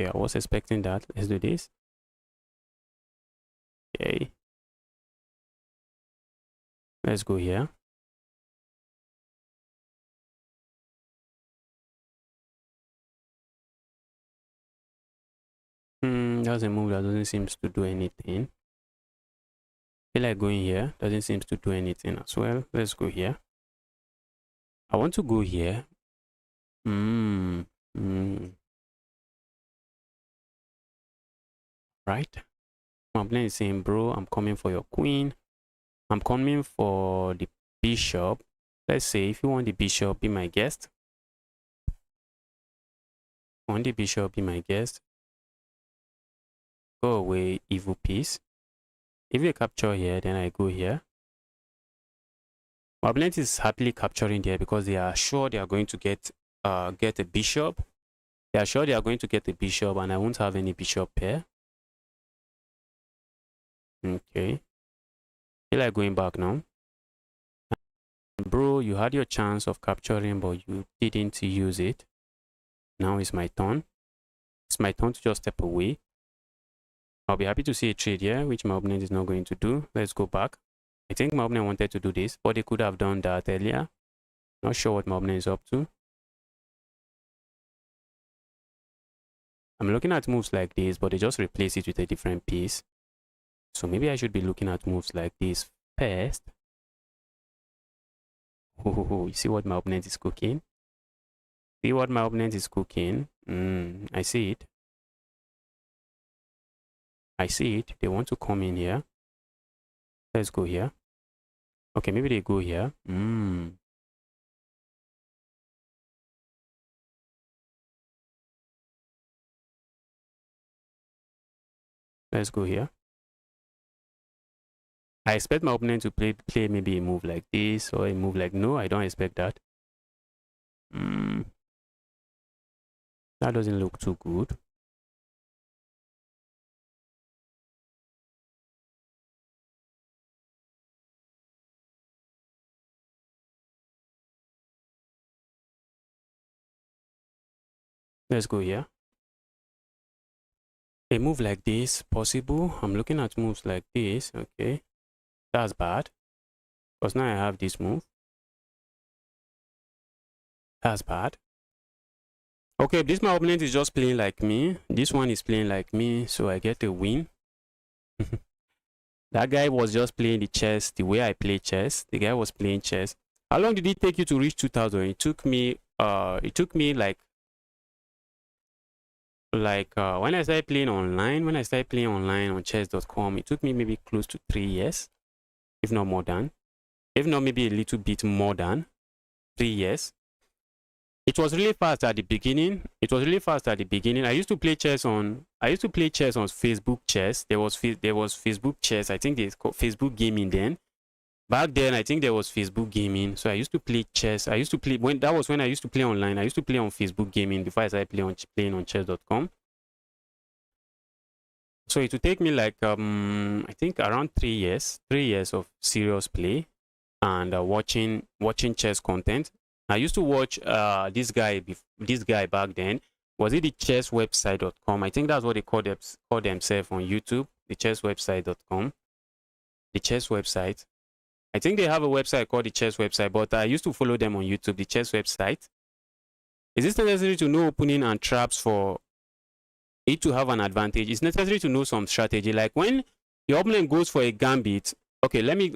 Okay, I was expecting that. Let's do this. Okay. Let's go here. That's a move that doesn't seem to do anything. I feel like going here. Doesn't seem to do anything as well. Let's go here. I want to go here. Right. My opponent is saying, bro, I'm coming for your queen. I'm coming for the bishop. Let's say if you want the bishop, be my guest. Want the bishop, be my guest. Go away, evil piece. If you capture here, then I go here. My opponent is happily capturing there because they are sure they are going to get a bishop. They are sure they are going to get a bishop, and I won't have any bishop pair. Okay. Feel like going back now. Bro, you had your chance of capturing, but you didn't use it. Now it's my turn. It's my turn to just step away. I'll be happy to see a trade here, which my opponent is not going to do. Let's go back. I think my opponent wanted to do this, but they could have done that earlier. Not sure what my opponent is up to. I'm looking at moves like this, but they just replace it with a different piece. So maybe I should be looking at moves like this first. Oh, you see what my opponent is cooking? See what my opponent is cooking? I see it. I see it. They want to come in here. Let's go here. Okay, maybe they go here. Let's go here. I expect my opponent to play maybe a move like this or a move like no. I don't expect that. That doesn't look too good. Let's go here. A move like this possible. I'm looking at moves like this. Okay, that's bad because now I have this move. That's bad. Okay, this my opponent is just playing like me. This one is playing like me, so I get a win. That guy was just playing the chess the way I play chess. The guy was playing chess. How long did it take you to reach 2000? It took me like when I started playing online, on chess.com, it took me maybe close to 3 years, if not more than, if not maybe a little bit more than 3 years. It was really fast at the beginning. I used to play chess on Facebook chess. There was Facebook chess. I think they called Facebook gaming then. Back then, I think there was Facebook gaming. So I used to play chess. I used to play when I used to play online. I used to play on Facebook gaming before I started playing on chess.com. So it would take me like I think around 3 years of serious play and watching chess content. I used to watch this guy back then. Was it the chesswebsite.com? I think that's what they call themselves on YouTube. The chesswebsite.com. The chess website. I think they have a website called the chess website, but I used to follow them on YouTube, the chess website. Is it necessary to know opening and traps for it to have an advantage? It's necessary to know some strategy. Like when your opponent goes for a gambit. Okay, let me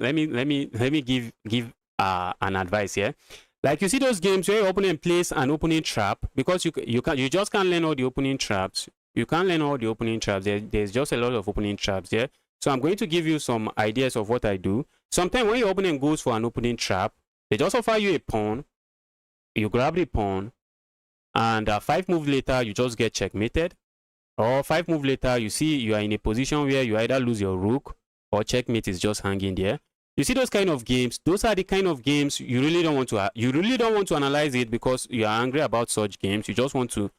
give an advice here. Like you see those games where your opponent plays an opening trap, because you just can't learn all the opening traps. You can't learn all the opening traps. There's just a lot of opening traps there. So I'm going to give you some ideas of what I do. Sometimes when your opponent goes for an opening trap, they just offer you a pawn. You grab the pawn, and 5 moves later, you just get checkmated. Or 5 moves later, you see you are in a position where you either lose your rook or checkmate is just hanging there. You see those kind of games. Those are the kind of games you really don't want to analyze it because you are angry about such games. You just want to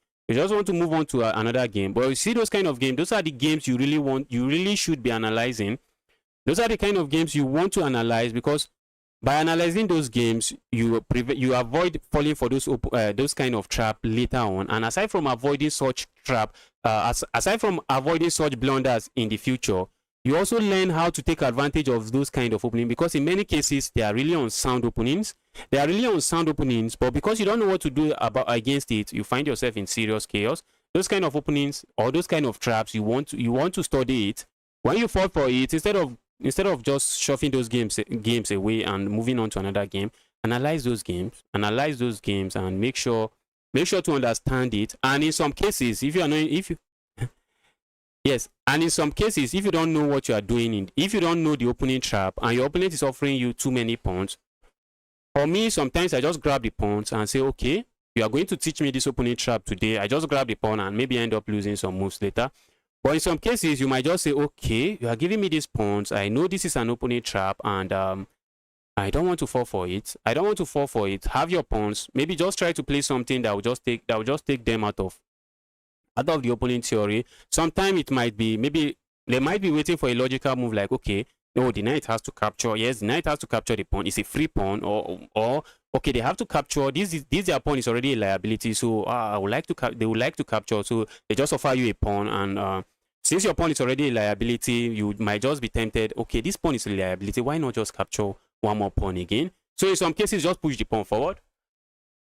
move on to another game. But you see those kind of games. Those are the games you really should be analyzing. Those are the kind of games you want to analyze because By analyzing those games, you avoid falling for those kind of trap later on. And aside from avoiding such aside from avoiding such blunders in the future, you also learn how to take advantage of those kind of opening, because in many cases they are really unsound openings. But because you don't know what to do against it, you find yourself in serious chaos. Those kind of openings or those kind of traps, you want to study it. When you fall for it, instead of just shuffling those games away and moving on to another game, analyze those games, and make sure to understand it. And in some cases, if you yes, and in some cases, if you don't know what you are doing, if you don't know the opening trap and your opponent is offering you too many pawns, for me, sometimes I just grab the pawns and say, okay, you are going to teach me this opening trap today. I just grab the pawn and maybe end up losing some moves later. But in some cases, you might just say, okay, you are giving me these pawns. I know this is an opening trap, and I don't want to fall for it. Have your pawns. Maybe just try to play something that will just take them out of the opening theory. Sometimes it might be, maybe they might be waiting for a logical move like, okay, no, the knight has to capture. Yes, the knight has to capture the pawn. It's a free pawn, or okay, they have to capture. This their pawn is already a liability, so they would like to capture. So they just offer you a pawn, and since your pawn is already a liability, you might just be tempted. Okay, this pawn is a liability. Why not just capture one more pawn again? So in some cases, just push the pawn forward.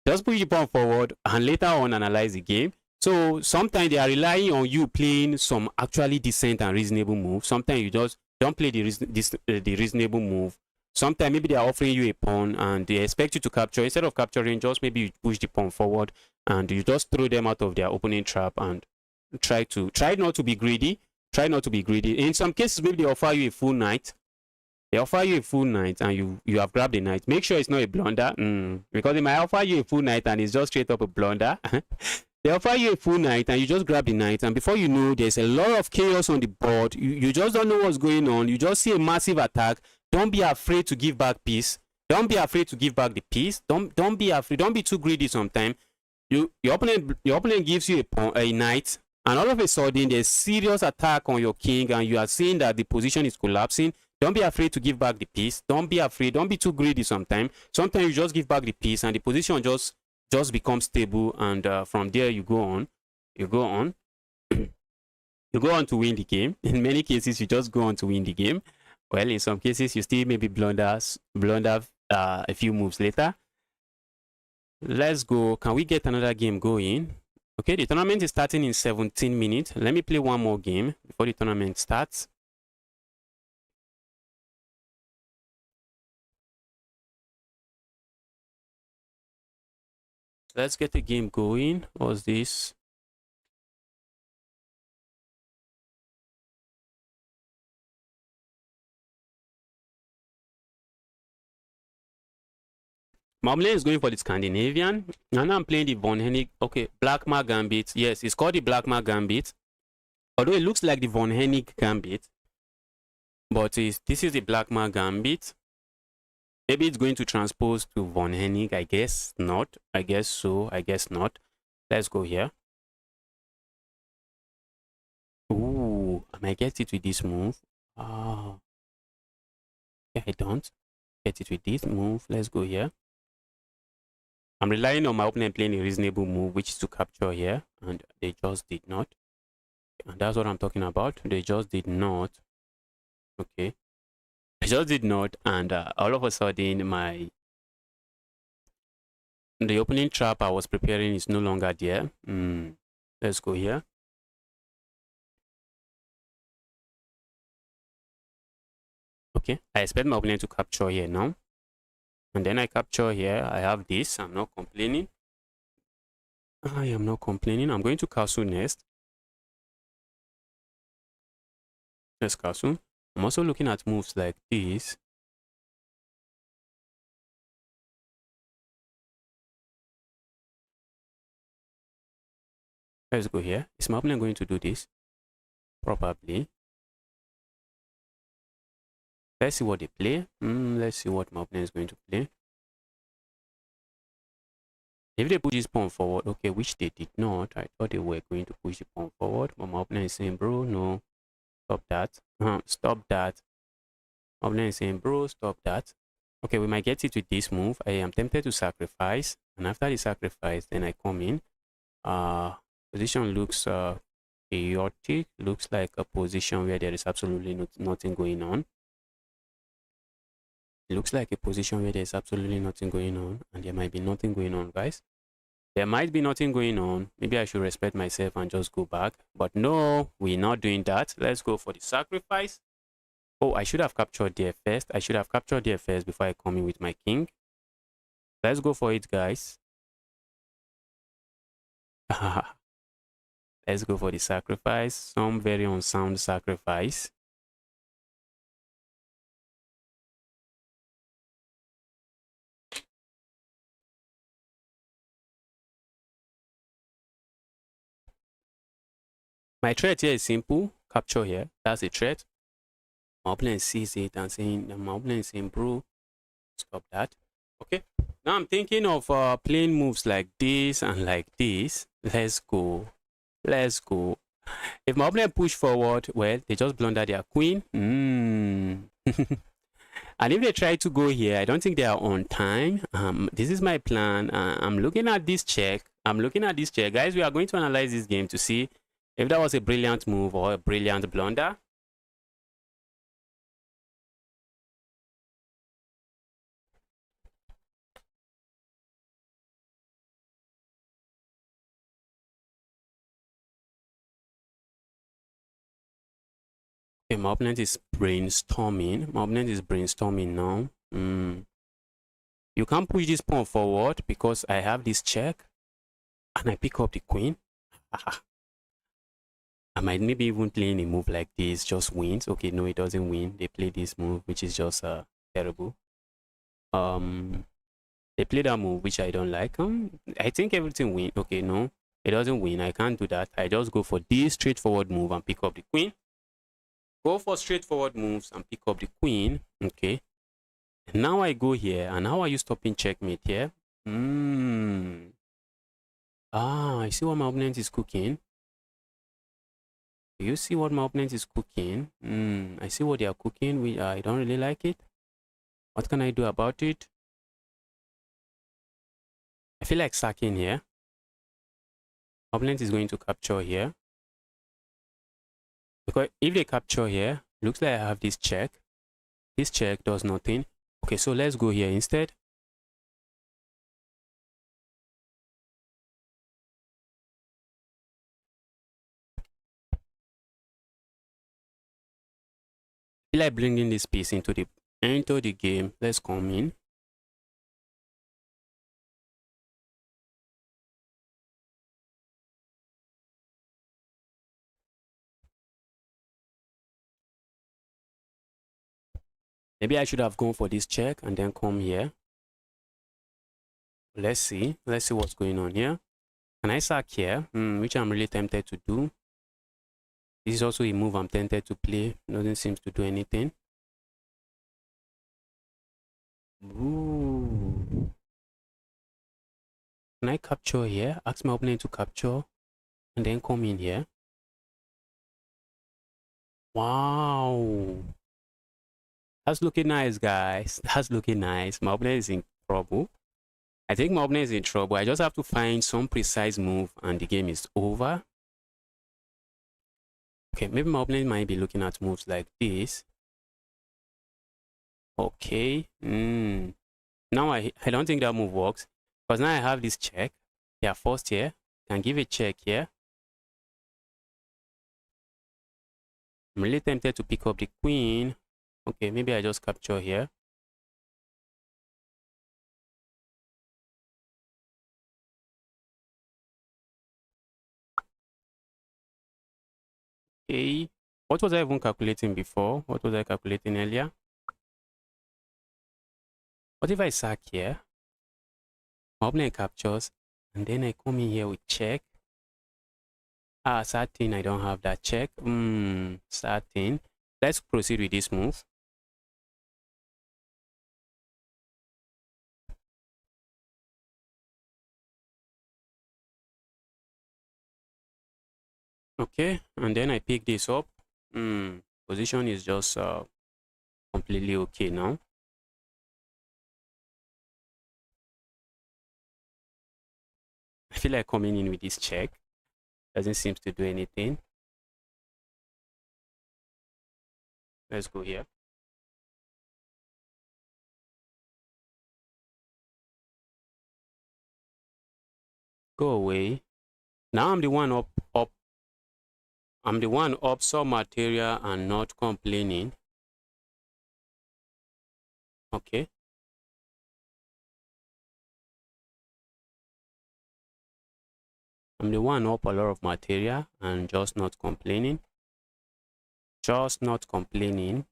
And later on analyze the game. So sometimes they are relying on you playing some actually decent and reasonable move. Sometimes you just don't play the reasonable move. Sometimes maybe they are offering you a pawn and they expect you to capture. Instead of capturing, just maybe you push the pawn forward and you just throw them out of their opening trap and try not to be greedy. In some cases, maybe they offer you a full knight. And you have grabbed a knight. Make sure it's not a blunder, because they might offer you a full knight and it's just straight up a blunder. They offer you a full knight and you just grab the knight, and before you know, there's a lot of chaos on the board. You just don't know what's going on. You just see a massive attack. Don't be afraid to give back peace. Don't be afraid to give back the piece. Don't be afraid. Don't be too greedy sometimes. Your opponent gives you a knight, and all of a sudden there's serious attack on your king, and you are seeing that the position is collapsing. Don't be afraid to give back the piece. Don't be afraid. Don't be too greedy sometimes. Sometimes you just give back the piece and the position just becomes stable, and from there you go on to win the game. In many cases, you just go on to win the game. Well, in some cases, you still maybe blunder a few moves later. Let's go. Can we get another game going? Okay, the tournament is starting in 17 minutes. Let me play one more game before the tournament starts. Let's get the game going. What's this? My lane is going for the Scandinavian, and I'm playing the Von Hennig. Okay, Blackmar Gambit. Yes, it's called the Blackmar Gambit. Although it looks like the Von Hennig Gambit, but this is the Blackmar Gambit. Maybe it's going to transpose to Von Hennig. I guess not. I guess so. I guess not. Let's go here. Ooh, I might get it with this move. Oh, yeah, I don't get it with this move. Let's go here. I'm relying on my opponent playing a reasonable move, which is to capture here, and they just did not. And that's what I'm talking about. They just did not. Okay. They just did not, and all of a sudden, the opening trap I was preparing is no longer there. Let's go here. Okay, I expect my opponent to capture here now. And then I capture here. I have this. I'm not complaining. I am not complaining. I'm going to castle next. Let's castle. I'm also looking at moves like this. Let's go here. Is my opponent going to do this? Probably. Let's see what they play. Let's see what my opponent is going to play. If they push this pawn forward, okay, which they did not. I thought they were going to push the pawn forward, but my opponent is saying, bro, no, stop that. Stop that. My opponent is saying, bro, stop that. Okay, we might get it with this move. I am tempted to sacrifice, and after the sacrifice, then I come in. Position looks chaotic. Looks like a position where there is absolutely nothing going on. It looks like a position where there's absolutely nothing going on, and there might be nothing going on, guys. There might be nothing going on. Maybe I should respect myself and just go back. But no, we're not doing that. Let's go for the sacrifice. Oh, I should have captured there first. I should have captured there first before I come in with my king. Let's go for it, guys. Let's go for the sacrifice. Some very unsound sacrifice. My threat here is simple. Capture here. That's a threat. My opponent sees it and saying, my opponent is saying, bro, stop that. Okay. Now I'm thinking of playing moves like this and like this. Let's go. Let's go. If my opponent push forward, well, they just blunder their queen. And if they try to go here, I don't think they are on time. This is my plan. I'm looking at this check. Guys, we are going to analyze this game to see if that was a brilliant move or a brilliant blunder. Okay, my opponent is brainstorming. Now. You can't push this pawn forward because I have this check and I pick up the queen. I might maybe even playing a move like this just wins. Okay, no, it doesn't win. They play this move, which is just terrible. They play that move, which I don't like. I think everything win. Okay, no, it doesn't win. I can't do that. I just go for this straightforward move and pick up the queen. Go for straightforward moves and pick up the queen. Okay. And now I go here. And how are you stopping checkmate here? I see what my opponent is cooking. Do you see what my opponent is cooking? I see what they are cooking. I don't really like it. What can I do about it? I feel like sacking here. Opponent is going to capture here. Because if they capture here, looks like I have this check. This check does nothing. Okay, so let's go here instead. I feel like bringing this piece into the game. Let's come in. Maybe I should have gone for this check and then come here. Let's see. Let's see what's going on here. Can I sack here? Which I'm really tempted to do. This is also a move I'm tempted to play. Doesn't seem to do anything. Ooh. Can I capture here? Ask my opponent to capture and then come in here. Wow. That's looking nice, guys. That's looking nice. My opponent is in trouble. I think my opponent is in trouble. I just have to find some precise move and the game is over. Okay, maybe my opponent might be looking at moves like this. Okay. Now I don't think that move works. Because now I have this check. Yeah, first here. Can give a check here. I'm really tempted to pick up the queen. Okay, maybe I just capture here. Okay. What was I even calculating before? What was I calculating earlier? What if I sack here? My opponent captures. And then I come in here with check. Sad thing, I don't have that check. Sad thing. Let's proceed with this move. Okay, and then I pick this up. Position is just completely okay now. feel like coming in with this check. Doesn't seem to do anything. Let's go here. Go away. Now I'm the one up. I'm the one up some material and not complaining. Okay. I'm the one up a lot of material and just not complaining. Just not complaining.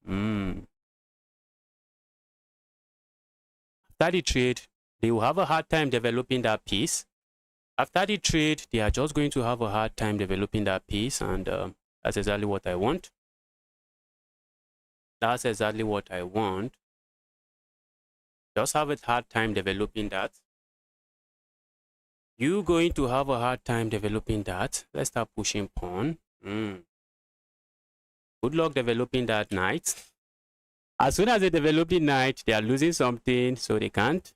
After the trade, they will have a hard time developing that piece. After the trade, they are just going to have a hard time developing that piece, and that's exactly what I want. That's exactly what I want. Just have a hard time developing that. You're going to have a hard time developing that. Let's start pushing pawn. Good luck developing that knight. As soon as they develop the knight, they are losing something, so they can't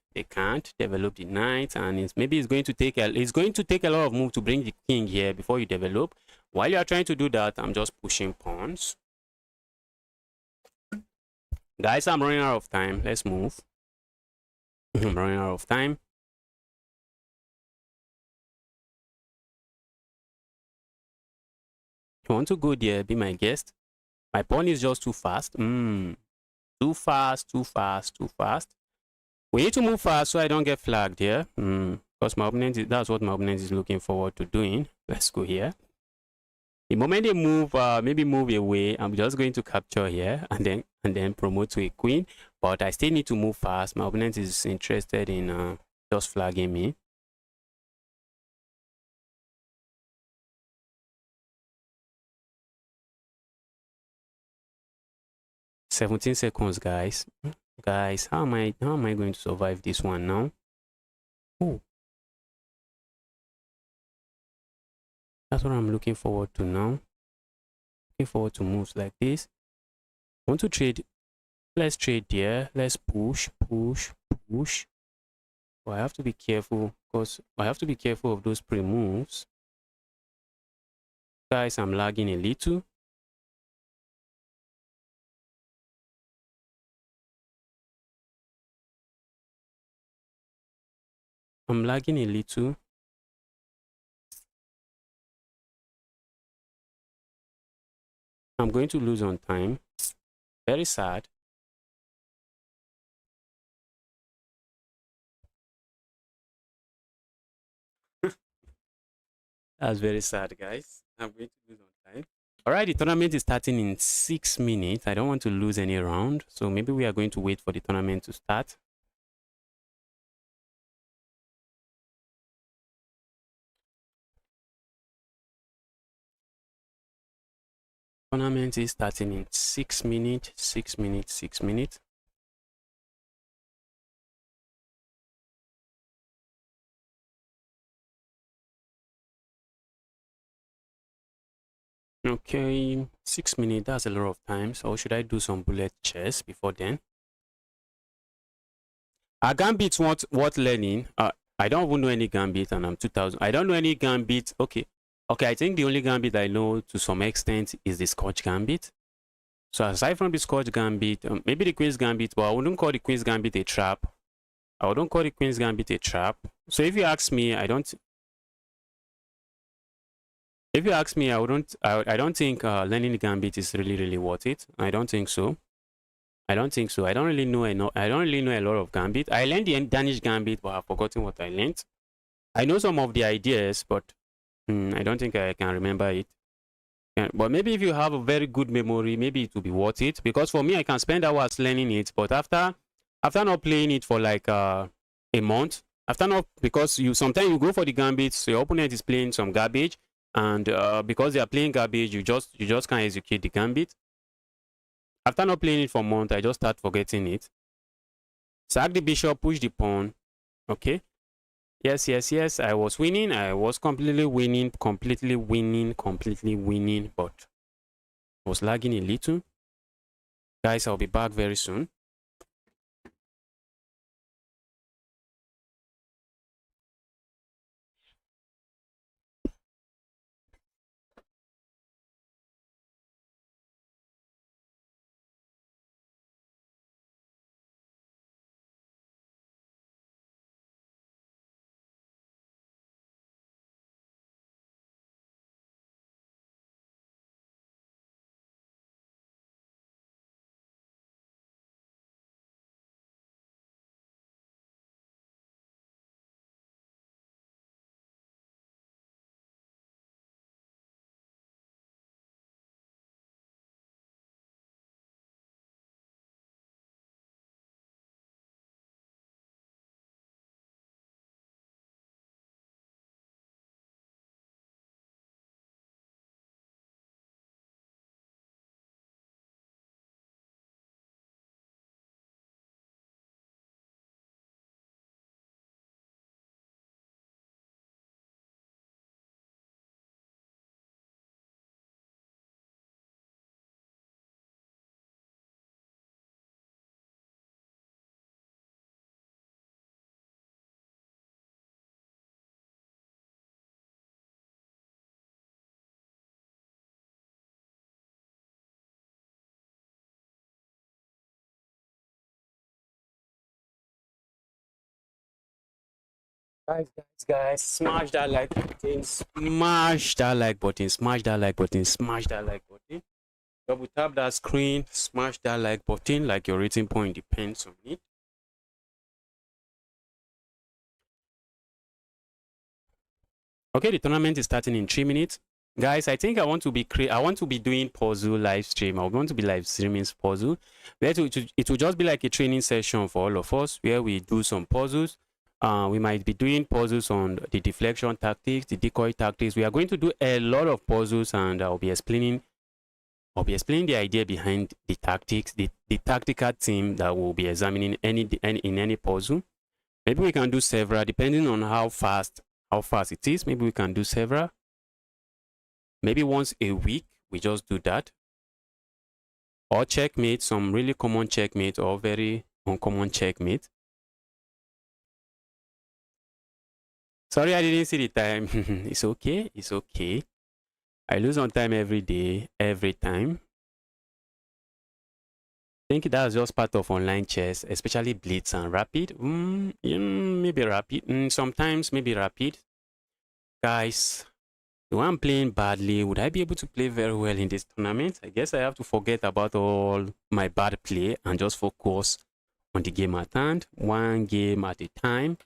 develop the knight, and it's going to take a lot of move to bring the king here before you develop. While you are trying to do that, I'm just pushing pawns. Guys, I'm running out of time. Let's move. I'm running out of time. You want to go there, be my guest. My pawn is just too fast. Too fast. We need to move fast so I don't get flagged here. Because my opponent that's what my opponent is looking forward to doing. Let's go here. The moment they move, maybe move away, I'm just going to capture here and then promote to a queen. But I still need to move fast. My opponent is interested in just flagging me. "17 seconds, guys. Guys, how am I going to survive this one now? Oh, that's what I'm looking forward to now. Looking forward to moves like this. I want to trade. Let's trade there. Let's push. But I have to be careful because I have to be careful of those pre-moves. Guys, I'm lagging a little. I'm lagging a little. I'm going to lose on time. Very sad. That's very sad, guys. I'm going to lose on time. Alright, the tournament is starting in 6 minutes. I don't want to lose any round, so maybe we are going to wait for the tournament to start. Tournament is starting in 6 minutes. 6 minutes. 6 minutes. Okay, 6 minutes. That's a lot of time. So should I do some bullet chess before then? A gambit what learning? I don't even know any gambit, and I'm 2000. I don't know any gambit. Okay, I think the only gambit I know to some extent is the Scotch gambit. So aside from the Scotch gambit, maybe the Queen's gambit, but I wouldn't call the Queen's gambit a trap. I wouldn't call the Queen's gambit a trap. So if you ask me, I don't. If you ask me, I don't think learning the gambit is really worth it. I don't think so. I don't really know enough. I don't really know a lot of gambit. I learned the Danish gambit, but I've forgotten what I learned. I know some of the ideas, but I don't think I can remember it. But maybe if you have a very good memory, maybe it will be worth it. Because for me, I can spend hours learning it, but after not playing it for like a month, because sometimes you go for the gambit, so your opponent is playing some garbage, and because they are playing garbage, you just can't execute the gambit. After not playing it for a month, I just start forgetting it. Sack the bishop, push the pawn. Okay. Yes. I was winning. I was completely winning, but I was lagging a little. Guys, I'll be back very soon. Guys, smash that like button, smash that like button, smash that like button, smash that like button. Double tap that screen, smash that like button like your rating point depends on it. Okay, the tournament is starting in 3 minutes. Guys, I think I want to be doing puzzle live stream. I want to be live streaming puzzle. It will just be like a training session for all of us where we do some puzzles. We might be doing puzzles on the deflection tactics, the decoy tactics. We are going to do a lot of puzzles, and I'll be explaining the idea behind the tactics, the tactical team that we'll be examining in any puzzle. Maybe we can do several depending on how fast it is. Maybe we can do several. Maybe once a week we just do that. Or checkmate, some really common checkmate or very uncommon checkmate. Sorry, I didn't see the time. It's okay. It's okay. I lose on time every day, every time. I think that's just part of online chess, especially blitz and rapid. Maybe rapid. Sometimes maybe rapid. Guys, though I'm playing badly, would I be able to play very well in this tournament? I guess I have to forget about all my bad play and just focus on the game at hand. One game at a time.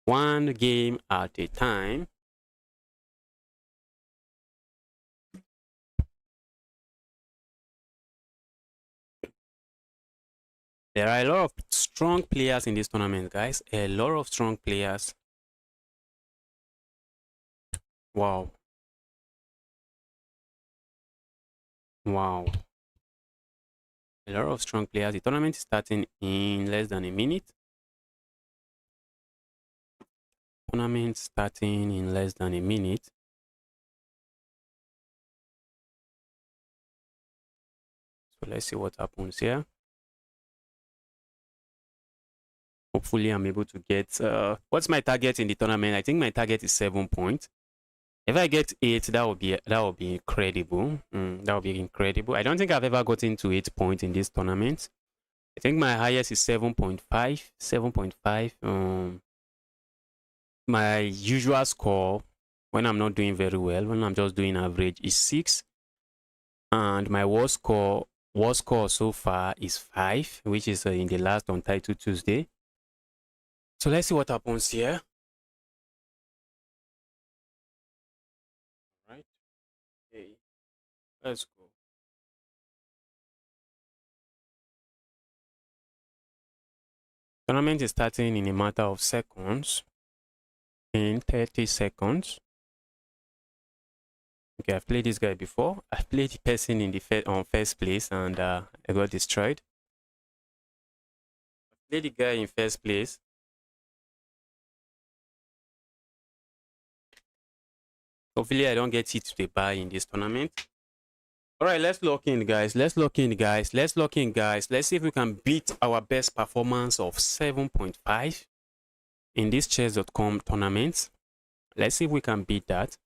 One game at a time. There are a lot of strong players in this tournament, guys. A lot of strong players. Wow. Wow. A lot of strong players. The tournament is starting in less than a minute. Tournament starting in less than a minute. So let's see what happens here. Hopefully I'm able to get what's my target in the tournament? I think my target is 7 points. If I get 8, that would be incredible. That would be incredible. I don't think I've ever gotten to 8 points in this tournament. I think my highest is 7.5. 7.5. My usual score when I'm not doing very well, when I'm just doing average, is 6. And my worst score so far is 5, which is in the last Untitled Tuesday. So let's see what happens here. Right. Okay. Let's go. Tournament is starting in a matter of seconds. In 30 seconds. Okay, I've played this guy before. I've played the person in the first place, and I got destroyed. I played the guy in first place. Hopefully, I don't get hit to the bar in this tournament. All right, let's lock in, guys. Let's lock in, guys. Let's lock in, guys. Let's see if we can beat our best performance of 7.5 in this chess.com tournament. Let's see if we can beat that.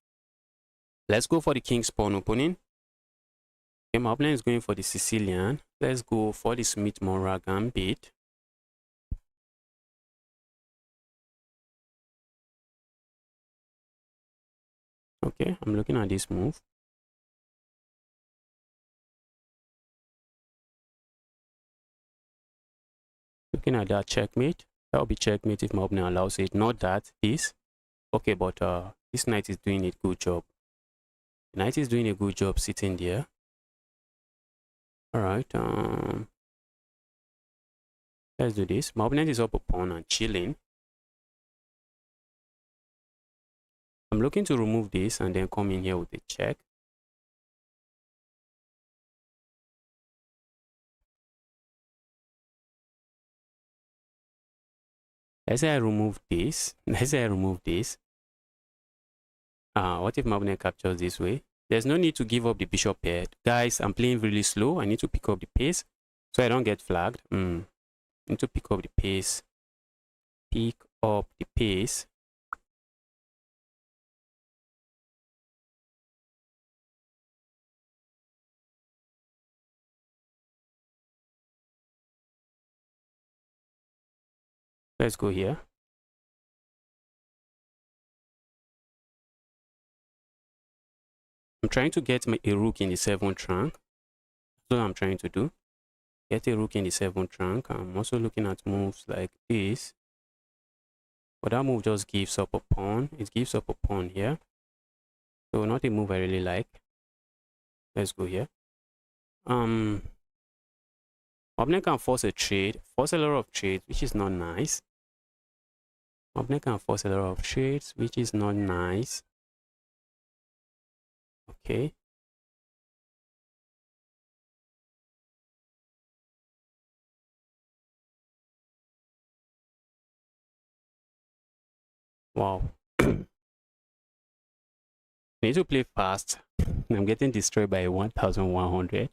Let's go for the King's Pawn opening. Okay, my opponent is going for the Sicilian. Let's go for the Smith-Morra Gambit. Okay, I'm looking at this move. Looking at that checkmate. That will be checkmate if my opponent allows it. Not that, this. Okay, but this knight is doing a good job. The knight is doing a good job sitting there. All right. Let's do this. My opponent is up a pawn and chilling. I'm looking to remove this and then come in here with a check. Let's say I remove this. Let's say I remove this. What if my opponent captures this way? There's no need to give up the bishop pair. Guys, I'm playing really slow. I need to pick up the pace so I don't get flagged. I need to pick up the pace. Pick up the pace. Let's go here. I'm trying to get a rook in the 7th rank. That's what I'm trying to do. Get a rook in the 7th rank. I'm also looking at moves like this. But that move just gives up a pawn. It gives up a pawn here. So not a move I really like. Let's go here. Opponent can force a trade, force a lot of trades, which is not nice. Opponent can force a lot of trades, which is not nice. Okay. Wow. I need to play fast. I'm getting destroyed by 1100.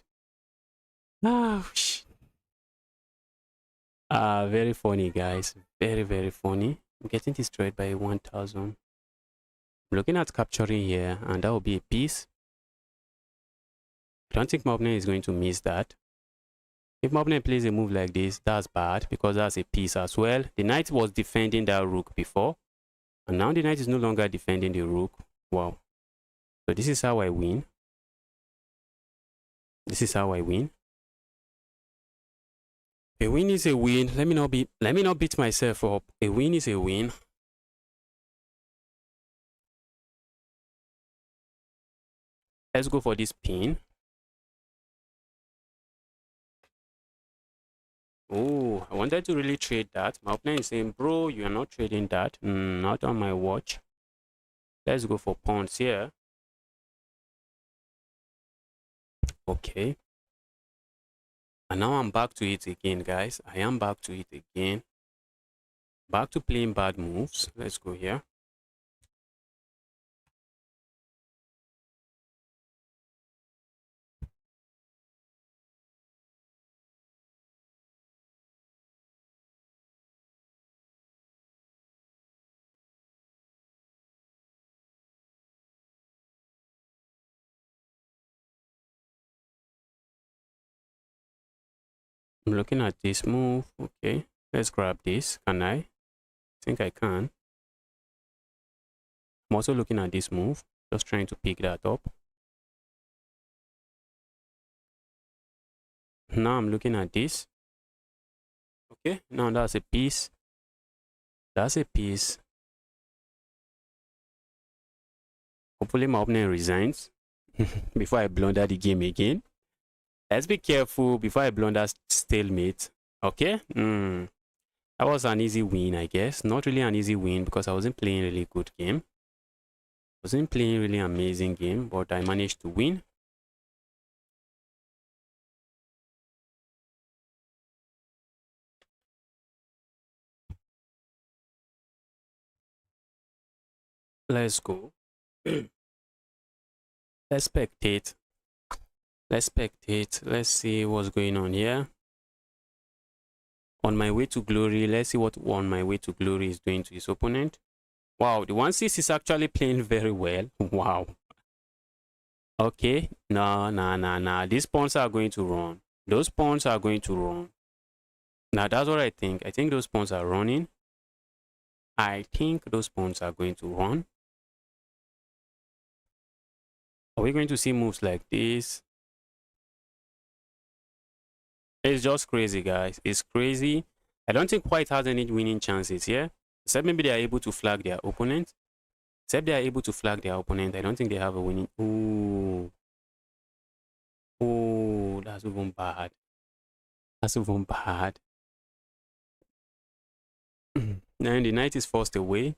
Very funny, guys. Very, very funny. I'm getting destroyed by 1000. I'm looking at capturing here, and that will be a piece. I don't think my opponent is going to miss that. If my opponent plays a move like this, that's bad because that's a piece as well. The knight was defending that rook before, and now the knight is no longer defending the rook. Wow. So this is how I win. This is how I win. A win is a win. Let me not beat myself up. A win is a win. Let's go for this pin. Oh, I wanted to really trade that. My opponent is saying, bro, you are not trading that. Not on my watch. Let's go for pawns here. Okay. And now I'm back to it again, guys. I am back to it again. Back to playing bad moves. Let's go here. I'm looking at this move. Okay. Let's grab this. Can I? I think I can. I'm also looking at this move. Just trying to pick that up. Now I'm looking at this. Okay. Now that's a piece. That's a piece. Hopefully my opponent resigns before I blunder the game again. Let's be careful before I blunder stalemate. Okay. That was an easy win, I guess. Not really an easy win because I wasn't playing really good game. Wasn't playing really amazing game, but I managed to win. Let's go. Let's spectate. Let's spectate. Let's see what's going on here. On my way to glory. Let's see what on my way to glory is doing to his opponent. Wow, the 1-6 is actually playing very well. Wow. Okay. No. These pawns are going to run. Those pawns are going to run. Now, that's what I think. I think those pawns are running. I think those pawns are going to run. Are we going to see moves like this? It's just crazy, guys. It's crazy. I don't think White has any winning chances here. Except maybe they are able to flag their opponent. Except they are able to flag their opponent. I don't think they have a winning. Ooh. Oh, that's even bad. That's even bad. Then the knight is forced away.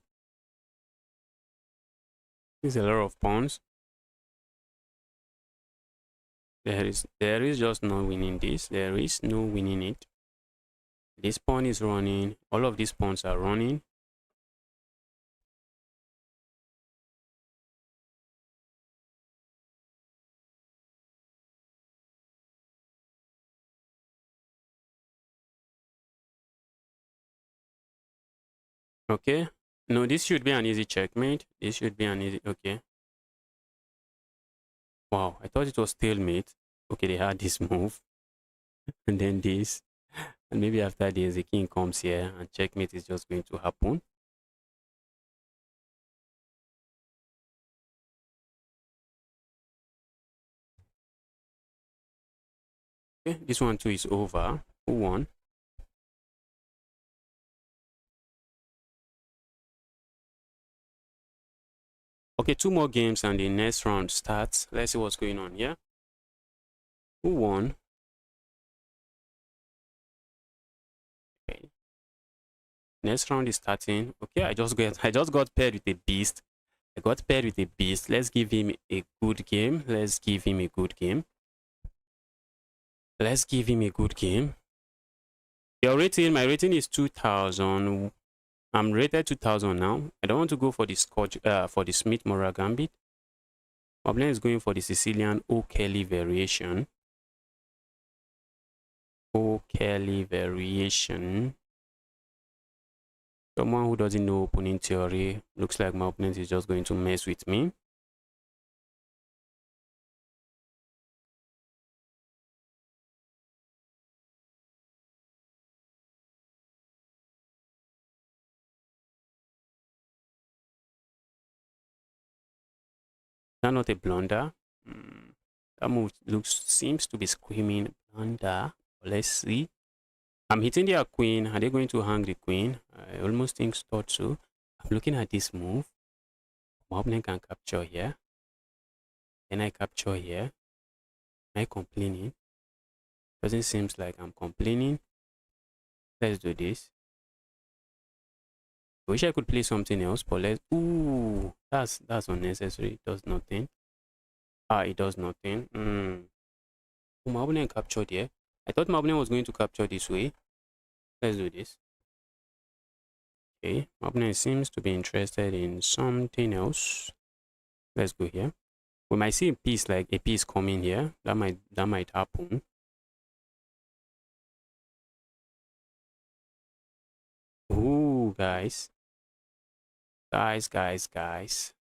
There's a lot of pawns. There is just no winning this. There is no winning it. This pawn is running. All of these pawns are running. Okay. No, this should be an easy checkmate. This should be an easy. Okay. Wow, I thought it was stalemate. Okay, they had this move. And then this. And maybe after this, the king comes here and checkmate is just going to happen. Okay, this one too is over. Who won? Okay, 2 more games and the next round starts. Let's see what's going on here. Who won? Okay. Next round is starting. Okay, I just got paired with a beast. I got paired with a beast. Let's give him a good game. Let's give him a good game. Let's give him a good game. Your rating, my rating is 2000. I'm rated 2000 now. I don't want to go for the Scotch, for the Smith Morra Gambit. My opponent is going for the Sicilian O'Kelly variation. O'Kelly variation. Someone who doesn't know opening theory. Looks like my opponent is just going to mess with me. That not a blunder. That move seems to be screaming blunder. Let's see. I'm hitting their queen. Are they going to hang the queen? I almost thought so. I'm looking at this move. My opponent can capture here. Then I capture here. Am I complaining? Doesn't seem like I'm complaining. Let's do this. I wish I could play something else, but let's. Ooh, that's unnecessary. It does nothing. It does nothing. Oh, my opponent captured here. I thought my opponent was going to capture this way. Let's do this. Okay, my opponent seems to be interested in something else. Let's go here. We might see a piece like a piece coming here. That might happen. Ooh, guys. Guys. Guys,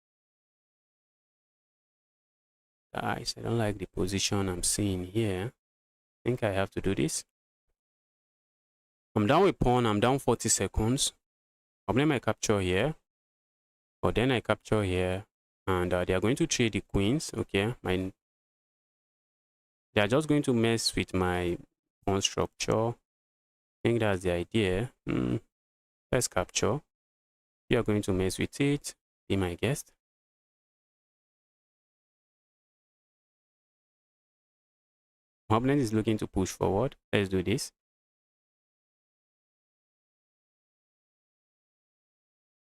I don't like the position I'm seeing here. I think I have to do this. I'm down with pawn. I'm down 40 seconds. I'll play my capture here. But then I capture here. And they are going to trade the queens. Okay. They are just going to mess with my pawn structure. I think that's the idea. Let's capture. You are going to mess with it. Be my guest. My opponent is looking to push forward. Let's do this.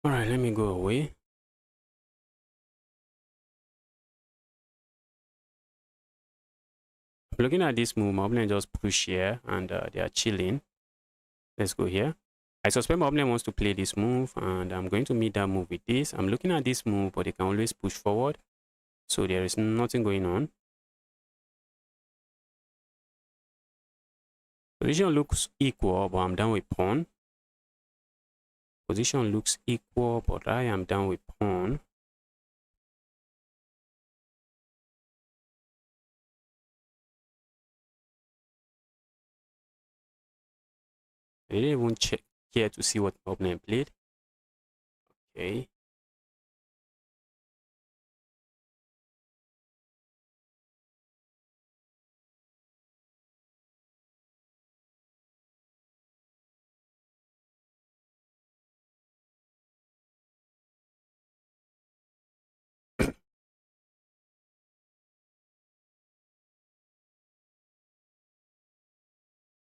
All right, let me go away. Looking at this move, my opponent just push here and they are chilling. Let's go here. I suspect my opponent wants to play this move and I'm going to meet that move with this. I'm looking at this move, but they can always push forward. So there is nothing going on. Position looks equal, but I'm down with pawn. Position looks equal, but I am down with pawn. I didn't even care to see what my opponent played. Okay.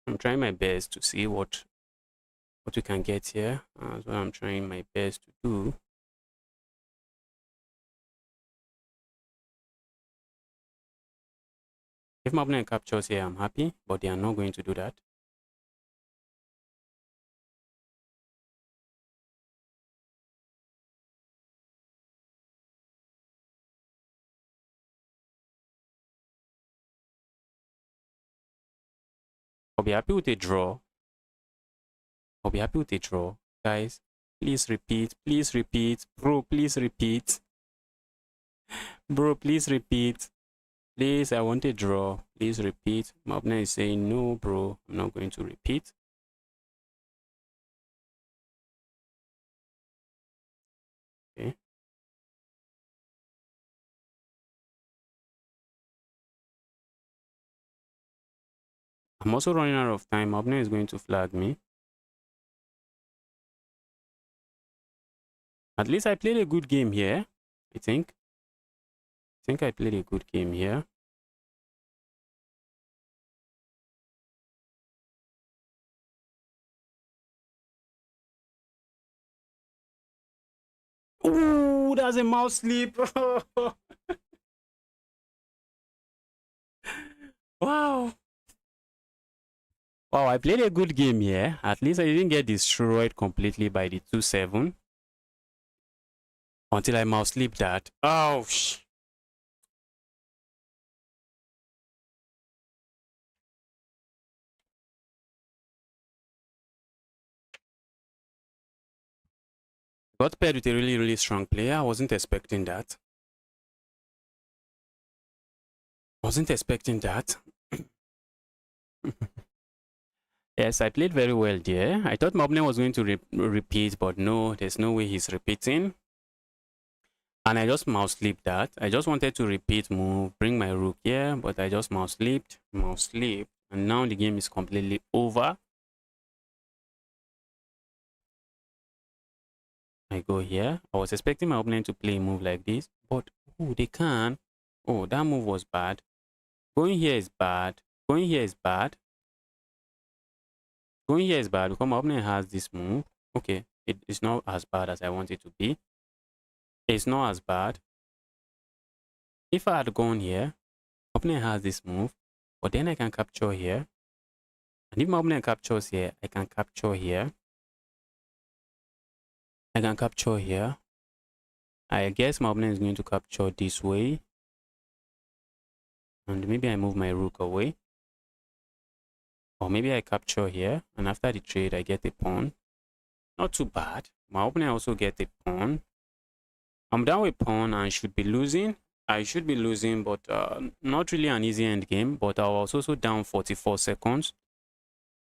I'm trying my best to see what we can get here. That's what I'm trying my best to do. If my opponent captures here, I'm happy, but they are not going to do that. I'll be happy with a draw. I'll be happy with a draw. Guys, please repeat. Please repeat. Bro, please repeat. Bro, please repeat. Please, I want a draw. Please repeat. My opponent is saying, no, bro, I'm not going to repeat. Okay. I'm also running out of time. My opponent is going to flag me. At least I played a good game here, I think. I played a good game here. Ooh, that's a mouse slip. Wow. Wow, I played a good game here. At least I didn't get destroyed completely by the 2-7. Until I mouse slip that. Oh, got paired with a really, really strong player. I wasn't expecting that. Wasn't expecting that. Yes, I played very well there. I thought my opponent was going to repeat, but no, there's no way he's repeating. And I just mouse slipped that. I just wanted to repeat move, bring my rook here, but I just mouse slipped, and now the game is completely over. I go here. I was expecting my opponent to play a move like this, but oh, they can. Oh, that move was bad. Going here is bad. Going here is bad. Going here is bad because my opponent has this move. Okay, it's not as bad as I want it to be. It's not as bad. If I had gone here, my opponent has this move, but then I can capture here. And if my opponent captures here, I can capture here. I can capture here. I guess my opponent is going to capture this way. And maybe I move my rook away. Or maybe I capture here. And after the trade, I get a pawn. Not too bad. My opponent also gets a pawn. I'm down with pawn and should be losing. I should be losing, but not really an easy end game. But I was also down 44 seconds.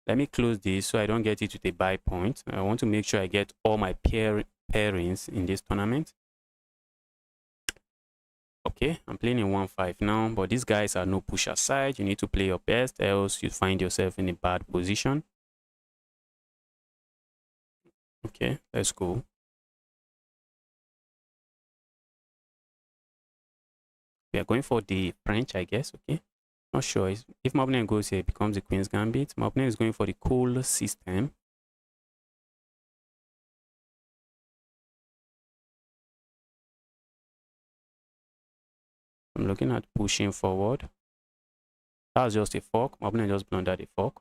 Let me close this so I don't get it to the buy point. I want to make sure I get all my pairings in this tournament. Okay, I'm playing in 1-5 now, but these guys are no push aside. You need to play your best, else you find yourself in a bad position. Okay, let's go. We are going for the French, I guess. Okay, not sure. If my opponent goes here, it becomes the Queen's Gambit. My opponent is going for the cool system. I'm looking at pushing forward. That's just a fork. My opponent just blundered a fork.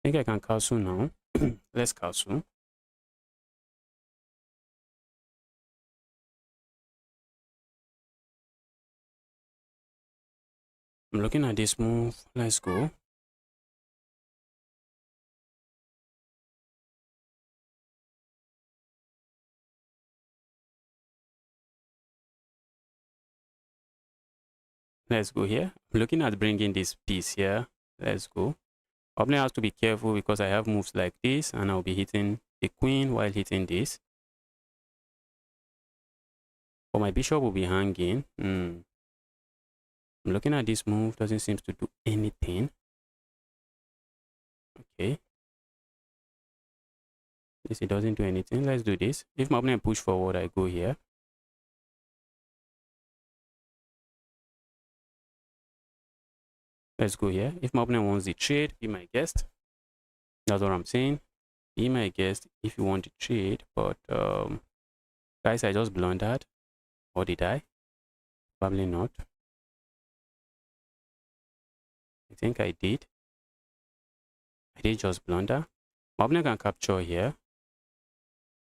I think I can castle now. Let's castle. I'm looking at this move. Let's go. Let's go here. I'm looking at bringing this piece here. Let's go. Opponent has to be careful because I have moves like this and I'll be hitting the queen while hitting this. But my bishop will be hanging. I'm looking at this move. Doesn't seem to do anything. Okay. This it doesn't do anything. Let's do this. If my opponent push forward, I go here. Let's go here. If my opponent wants the trade, be my guest. That's what I'm saying. Be my guest if you want the trade. But guys, I just blundered. Or did I? Probably not. I think I did. I did just blunder. My opponent can capture here.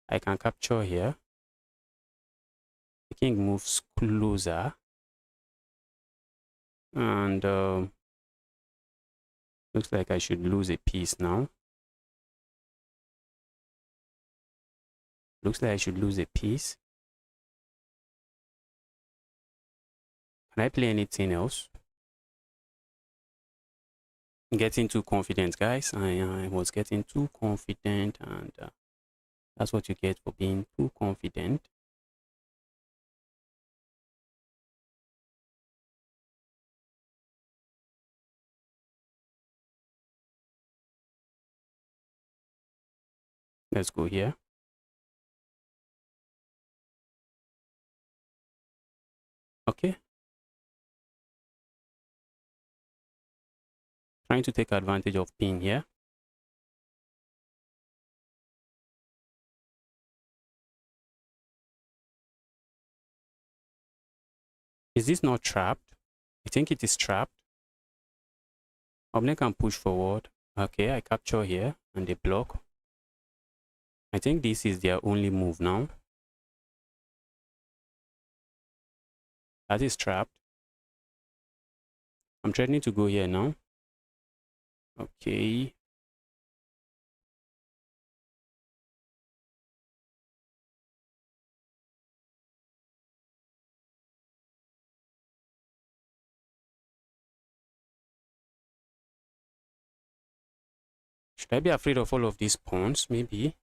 I can capture here. The king moves closer. And looks like I should lose a piece now. Looks like I should lose a piece. Can I play anything else? getting too confident, guys. I was getting too confident, and that's what you get for being too confident. Let's go here. Okay. Trying to take advantage of pin here. Is this not trapped? I think it is trapped. Opponent can push forward. Okay, I capture here and they block. I think this is their only move now. That is trapped. I'm threatening to go here now. Okay. Should I be afraid of all of these pawns? Maybe.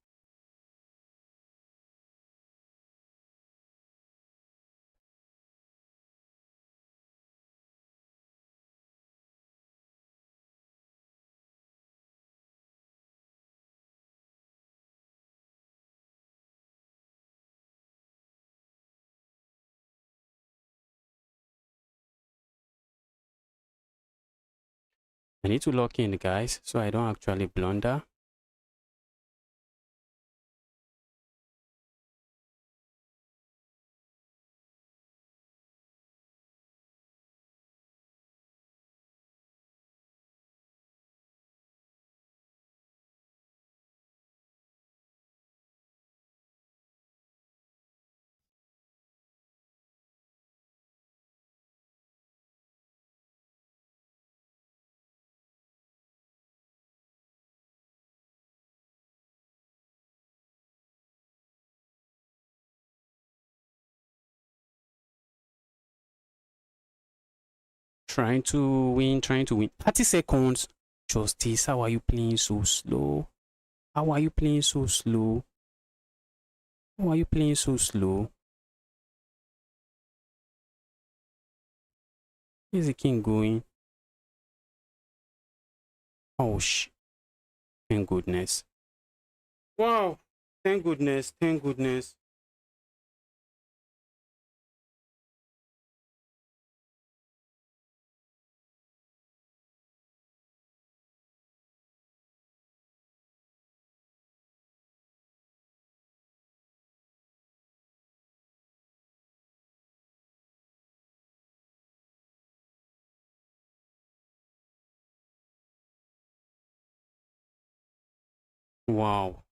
I need to lock in, guys, so I don't actually blunder. Trying to win, 30 seconds. Justice, how are you playing so slow? How are you playing so slow? How are you playing so slow? Where's the king going? Oh, thank goodness. Wow. Thank goodness. Thank goodness. Wow.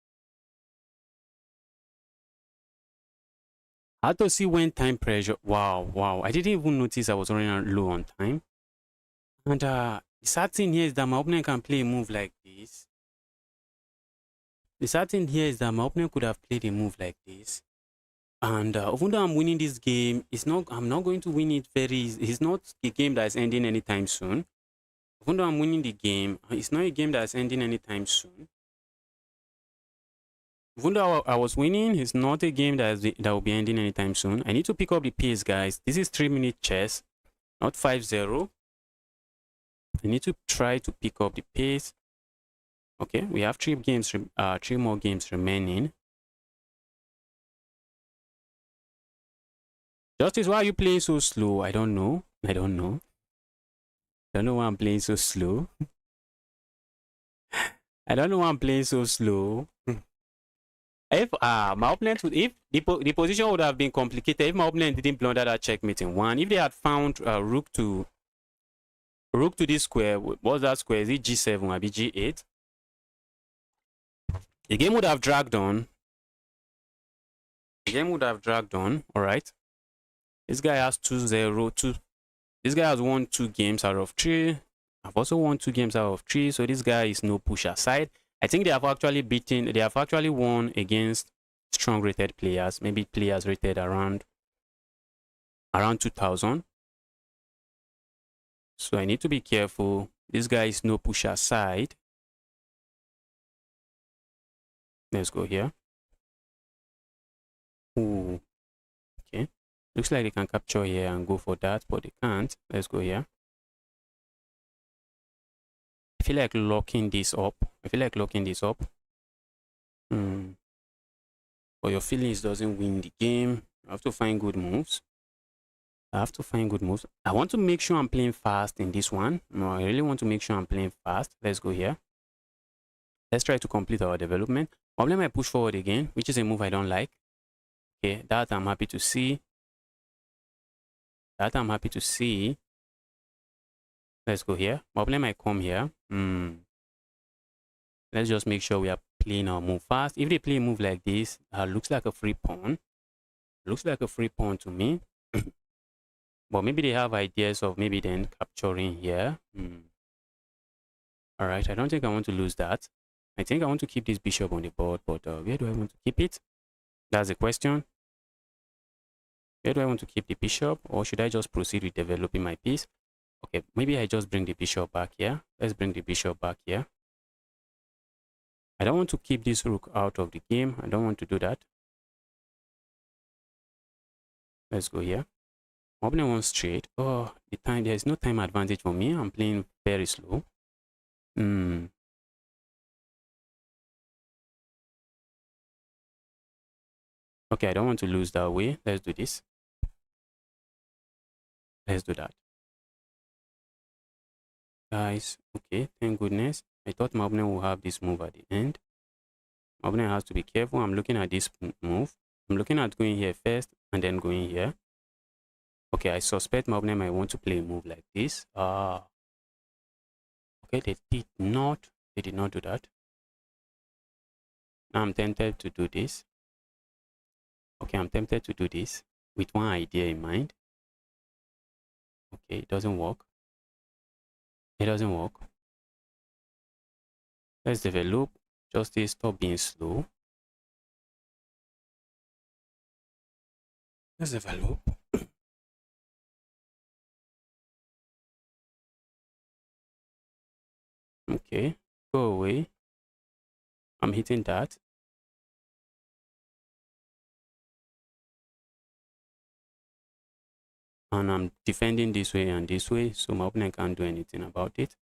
I had to see when time pressure. Wow, wow. I didn't even notice I was running low on time. And the sad thing here is that my opponent can play a move like this. The sad thing here is that my opponent could have played a move like this. And even though I'm winning this game, I'm not going to win it very easy. It's not a game that's ending anytime soon. Even though I'm winning the game, it's not a game that's ending anytime soon. Even though I was winning, it's not a game that will be ending anytime soon. I need to pick up the pace, guys. This is 3-minute chess, not 5-0. I need to try to pick up the pace. Okay, we have three more games remaining. Justice, why are you playing so slow? I don't know. I don't know. Don't know why I'm playing so slow. I don't know why I'm playing so slow. If my opponent would, if the position would have been complicated if my opponent didn't blunder that checkmate in one. If they had found rook to this square, what's that square? Is it G7 or G8? The game would have dragged on. The game would have dragged on. All right. This guy has 2-0. This guy has won 2 games out of 3. I've also won 2 games out of 3. So this guy is no push aside. I think they have actually won against strong rated players, maybe players rated around 2000. So I need to be careful This guy is no push aside. Let's go here. Ooh, okay. Looks like they can capture here and go for that, but they can't. Let's go here. I feel like locking this up. But your feelings doesn't win the game. I have to find good moves. I want to make sure I'm playing fast in this one. No, I really want to make sure I'm playing fast. Let's go here. Let's try to complete our development. Problem I push forward again, which is a move I don't like. Okay, that I'm happy to see. Let's go here. Problem I come here. Let's just make sure we are playing our move fast. If they play a move like this, looks like a free pawn. Looks like a free pawn to me. But maybe they have ideas of maybe then capturing here. All right, I don't think I want to lose that. I think I want to keep this bishop on the board, but where do I want to keep it? That's the question. Where do I want to keep the bishop, or should I just proceed with developing my piece? Okay, maybe I just bring the bishop back here. Let's bring the bishop back here. I don't want to keep this rook out of the game. I don't want to do that. Let's go here. Opening one straight. Oh, the time, there is no time advantage for me. I'm playing very slow. Okay, I don't want to lose that way. Let's do this. Let's do that. Guys, okay, thank goodness. I thought my opponent will have this move at the end. My opponent has to be careful. I'm looking at this move. I'm looking at going here first and then going here. Okay, I suspect my opponent might want to play a move like this. Okay, they did not do that. Now I'm tempted to do this. Okay, I'm tempted to do this with one idea in mind. Okay, it doesn't work. Let's develop. Just stop being slow. Let's develop. Okay, go away. I'm hitting that. And I'm defending this way and this way, so my opponent can't do anything about it.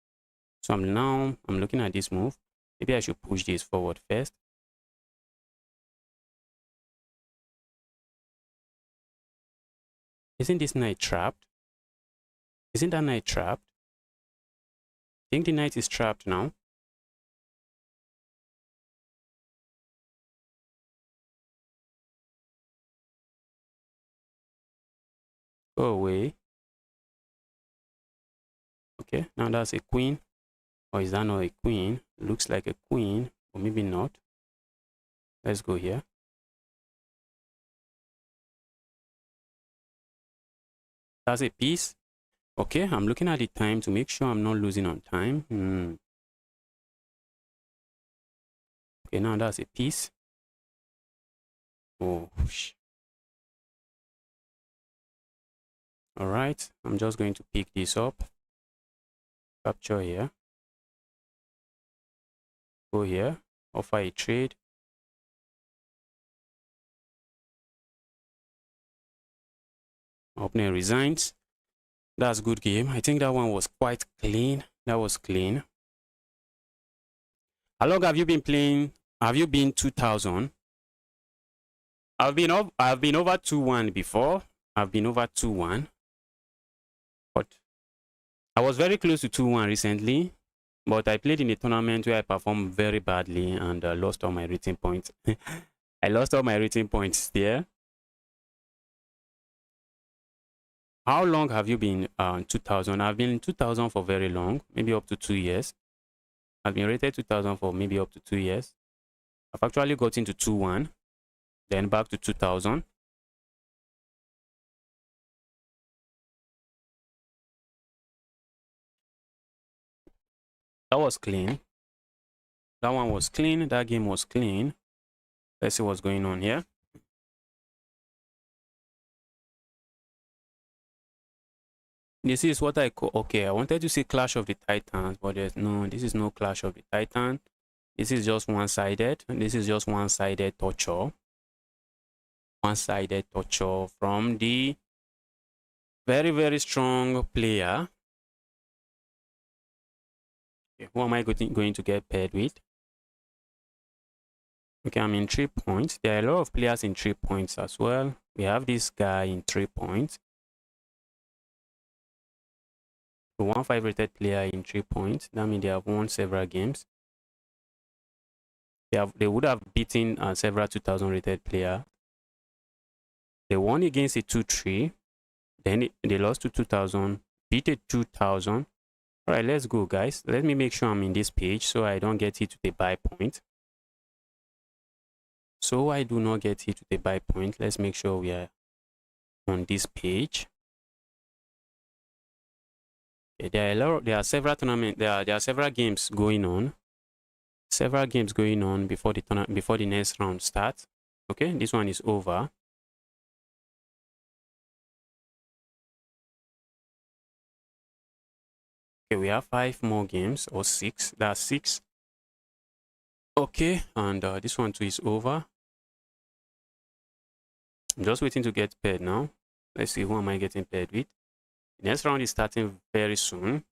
So I'm looking at this move. Maybe I should push this forward first. Isn't this knight trapped? Isn't that knight trapped? I think the knight is trapped now. Go away. Okay, now that's a queen. Or is that not a queen? Looks like a queen, or maybe not. Let's go here. That's a piece. Okay, I'm looking at the time to make sure I'm not losing on time. Okay, now that's a piece. Oh, all right, I'm just going to pick this up. Capture here. Go here. Offer a trade. Opponent resigns. That's a good game. I think that one was quite clean. That was clean. How long have you been playing? Have you been 2000? I've been over 2-1 before. I've been over 2-1. But I was very close to 2-1 recently. But I played in a tournament where I performed very badly and lost all my rating points. I lost all my rating points there. How long have you been 2000? I've been in 2000 for very long, maybe up to 2 years. I've been rated 2000 for maybe up to 2 years. I've actually got into 2-1, then back to 2000. That was clean. That one was clean. That game was clean. Let's see what's going on here. I This is what I call, okay, I wanted to say Clash of the Titans, but there's no, this is no Clash of the Titan. This is just one-sided. This is just one-sided torture. One-sided torture from the very, very strong player. Okay, who am I going to get paired with? Okay, I'm in 3 points. There are a lot of players in 3 points as well. We have this guy in 3 points. So 1-5 rated player in 3 points. That means they have won several games. They would have beaten several 2000 rated player. They won against a 2-3. Then they lost to 2000, beat a 2000. All right, let's go, guys. Let me make sure I'm in this page so I don't get hit to the buy point. So I do not get hit to the buy point. Let's make sure we are on this page. Okay, there are several tournaments. There are several games going on. Several games going on before the next round starts. Okay, this one is over. Okay, we have 5 more games, or 6. That's 6. Okay, and this one too is over. I'm just waiting to get paired now. Let's see, who am I getting paired with? The next round is starting very soon.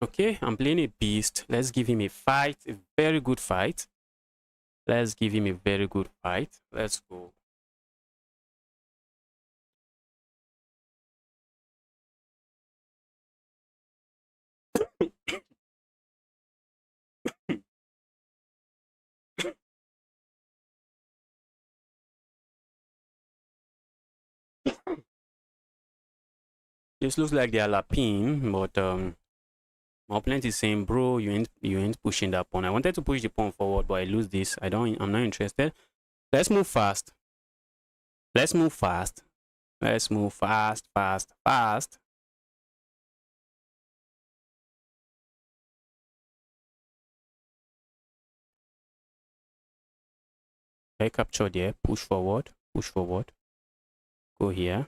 Okay, I'm playing a beast. Let's give him a fight, a very good fight. Let's give him a very good fight. Let's go. This looks like they are lapping, but my opponent is saying, bro, you ain't pushing that pawn. I wanted to push the pawn forward, but I lose this. I'm not interested. Let's move fast. Let's move fast. Let's move fast, fast, fast. I capture there. Push forward. Push forward. Go here.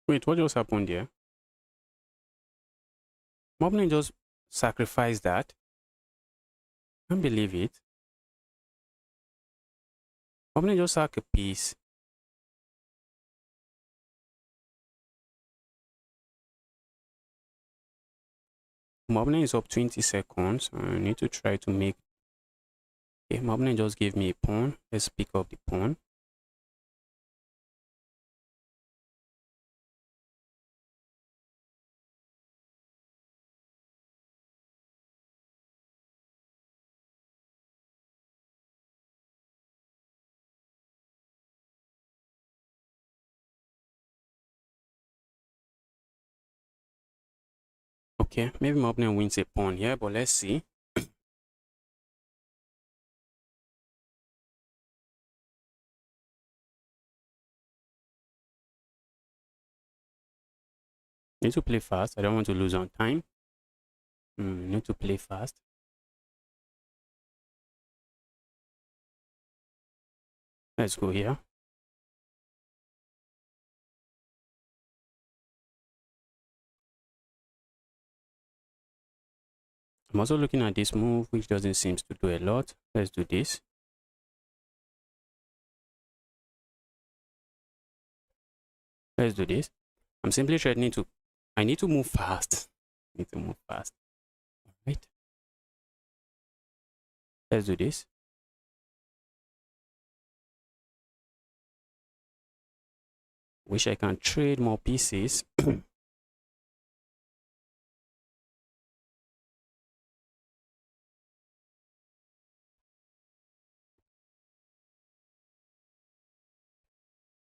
Wait, what just happened there? My opponent just sacrificed that. Can't believe it. My opponent just sack a piece. My opponent is up 20 seconds. I need to try to make. Okay, my opponent just gave me a pawn. Let's pick up the pawn. Okay, maybe my opponent wins a pawn here, but let's see. Need to play fast. I don't want to lose on time. Need to play fast. Let's go here. I'm also looking at this move, which doesn't seem to do a lot. Let's do this. Let's do this. I'm simply threatening to. I need to move fast. I need to move fast. All right. Let's do this. Wish I can trade more pieces.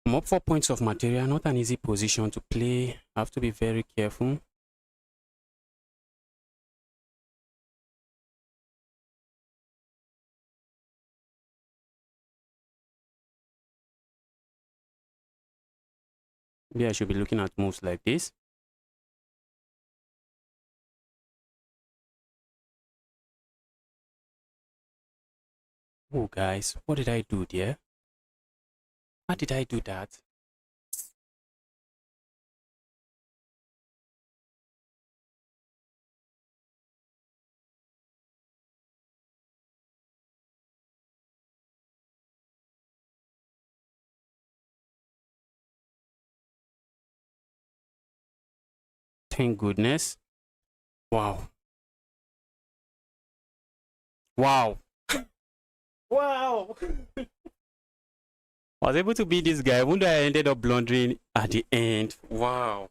I'm up 4 points of material. Not an easy position to play. I have to be very careful. Maybe I should be looking at moves like this. Oh, guys, what did I do there? How did I do that? Thank goodness. Wow. Wow. Wow. I was able to beat this guy, even though I ended up blundering at the end. Wow.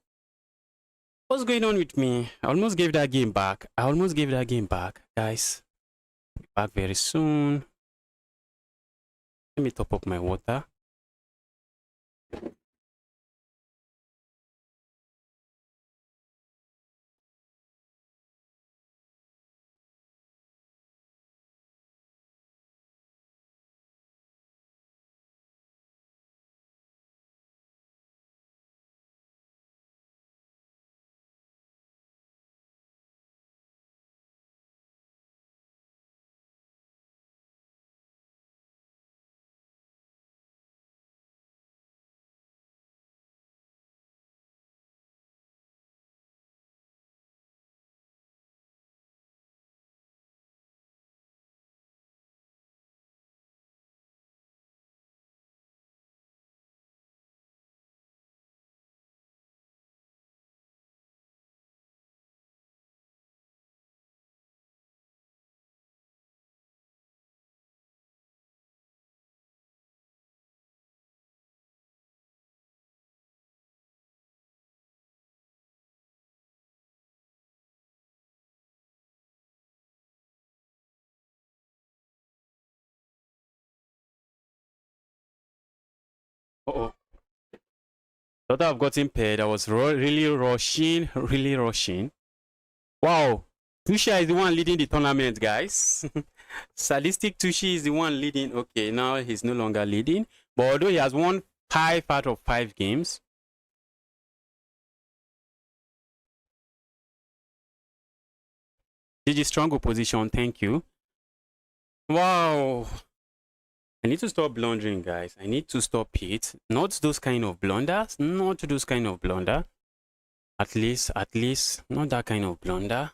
What's going on with me? I almost gave that game back. Guys. Be back very soon. Let me top up my water. Uh-oh. Thought I've gotten paired. I was really rushing, really rushing. Wow. Tusha is the one leading the tournament, guys. Sadistic Tushi is the one leading. Okay, now he's no longer leading. But although he has won 5 out of 5 games. GG strong opposition, thank you. Wow. I need to stop blundering, guys. I need to stop it. Not those kind of blunders. Not those kind of blunder. At least, not that kind of blunder.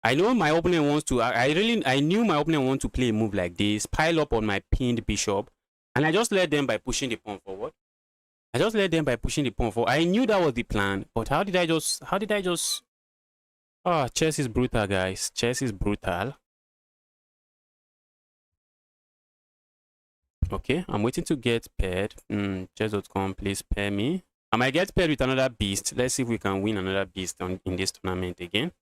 I know my opponent wants to. I knew my opponent wants to play a move like this, pile up on my pinned bishop, and I just led them by pushing the pawn forward. I knew that was the plan, but how did I just? Ah, chess is brutal, guys. Chess is brutal. Okay, I'm waiting to get paired. Chess.com, please pair me. I might get paired with another beast. Let's see if we can win another beast in this tournament again.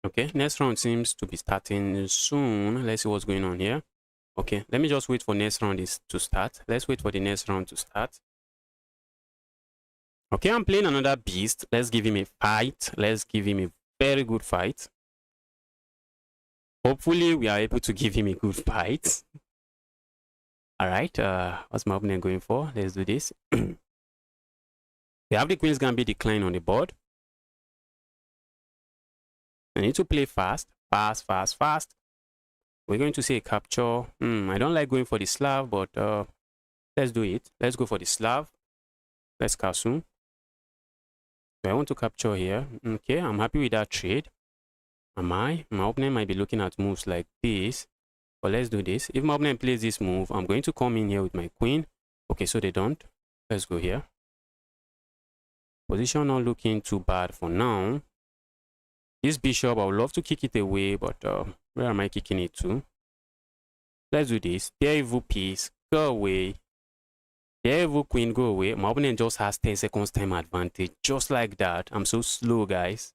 Okay, next round seems to be starting soon. Let's see what's going on here. Okay, let me just wait for next round to start. Let's wait for the next round to start. Okay, I'm playing another beast. Let's give him a fight. Let's give him a very good fight. Hopefully, we are able to give him a good fight. All right, what's my opponent going for? Let's do this. We have the Queen's Gambit decline on the board. I need to play fast. We're going to see a capture. I don't like going for the Slav, but let's do it. Let's go for the Slav. Let's castle. So I want to capture here. Okay, I'm happy with that trade. Am I? My opponent might be looking at moves like this. But let's do this. If my opponent plays this move, I'm going to come in here with my queen. Okay, so they don't. Let's go here. Position not looking too bad for now. This bishop, I would love to kick it away, but where am I kicking it to? Let's do this. There, evil piece, go away. There, evil queen, go away. My opponent just has 10 seconds time advantage. Just like that. I'm so slow, guys.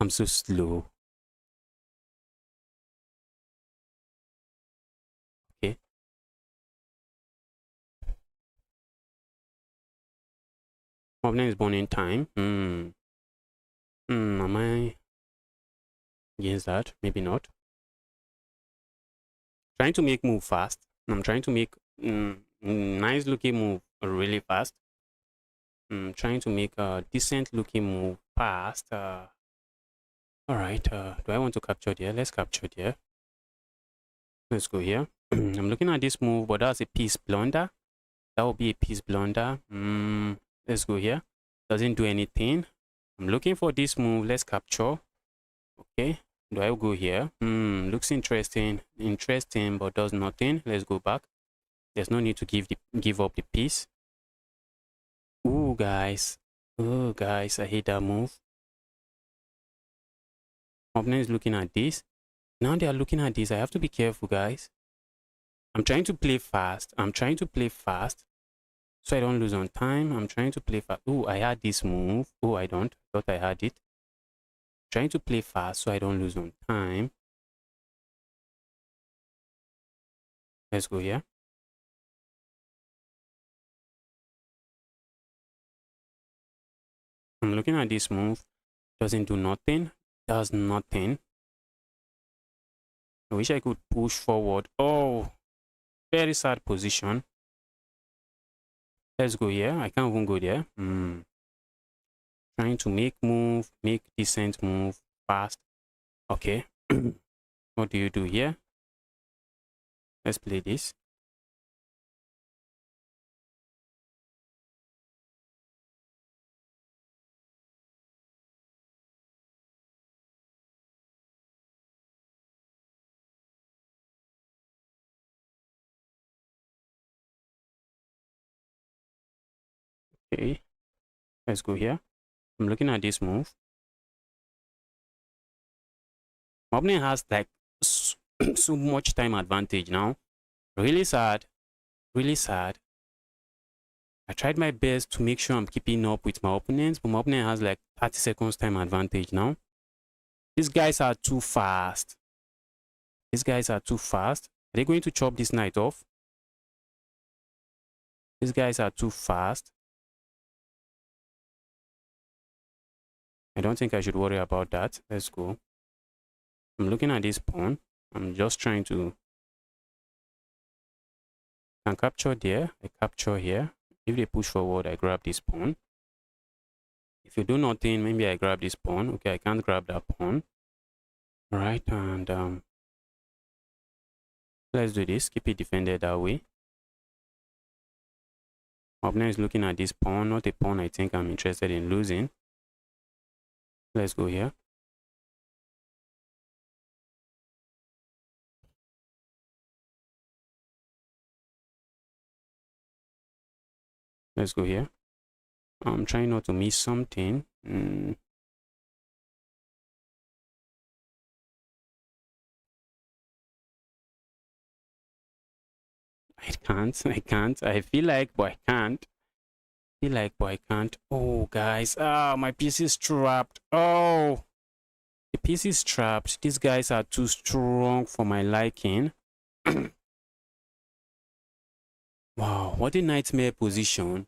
I'm so slow. Okay. Opponent is born in time. Am I against that? Maybe not. Trying to make move fast. I'm trying to make nice looking move really fast. Trying to make a decent looking move fast. All right. Do I want to capture there? Let's capture there. Let's go here. I'm looking at this move, but that's a piece blunder. That will be a piece blunder. Let's go here. Doesn't do anything. I'm looking for this move. Let's capture. Okay. Do I go here? Looks interesting. Interesting, but does nothing. Let's go back. There's no need to give up the piece. Ooh, guys. Oh, guys, I hate that move. Opponent is looking at this. Now they are looking at this. I have to be careful, guys. I'm trying to play fast. I'm trying to play fast so I don't lose on time. I'm trying to play fast. Oh, I had this move. Oh, I don't. Thought I had it. Trying to play fast so I don't lose on time. Let's go here. I'm looking at this move. Doesn't do nothing. Does nothing. I wish I could push forward. Oh, very sad position. Let's go here. I can't even go there. Trying to make move, make decent move, fast. Okay. What do you do here? Let's play this. Okay. Let's go here. I'm looking at this move. My opponent has like so much time advantage now. Really sad. Really sad. I tried my best to make sure I'm keeping up with my opponents, but my opponent has like 30 seconds time advantage now. These guys are too fast. These guys are too fast. Are they going to chop this knight off? These guys are too fast. I don't think I should worry about that. Let's go. I'm looking at this pawn. I'm just trying to can capture there. I capture here. If they push forward, I grab this pawn. If you do nothing, maybe I grab this pawn. Okay, I can't grab that pawn. All right, and let's do this. Keep it defended that way. My opponent is looking at this pawn, not a pawn I think I'm interested in losing. Let's go here. Let's go here. I'm trying not to miss something. I can't. I feel like, but I can't. Oh, guys. My piece is trapped. Oh, the piece is trapped. These guys are too strong for my liking. Wow, what a nightmare position.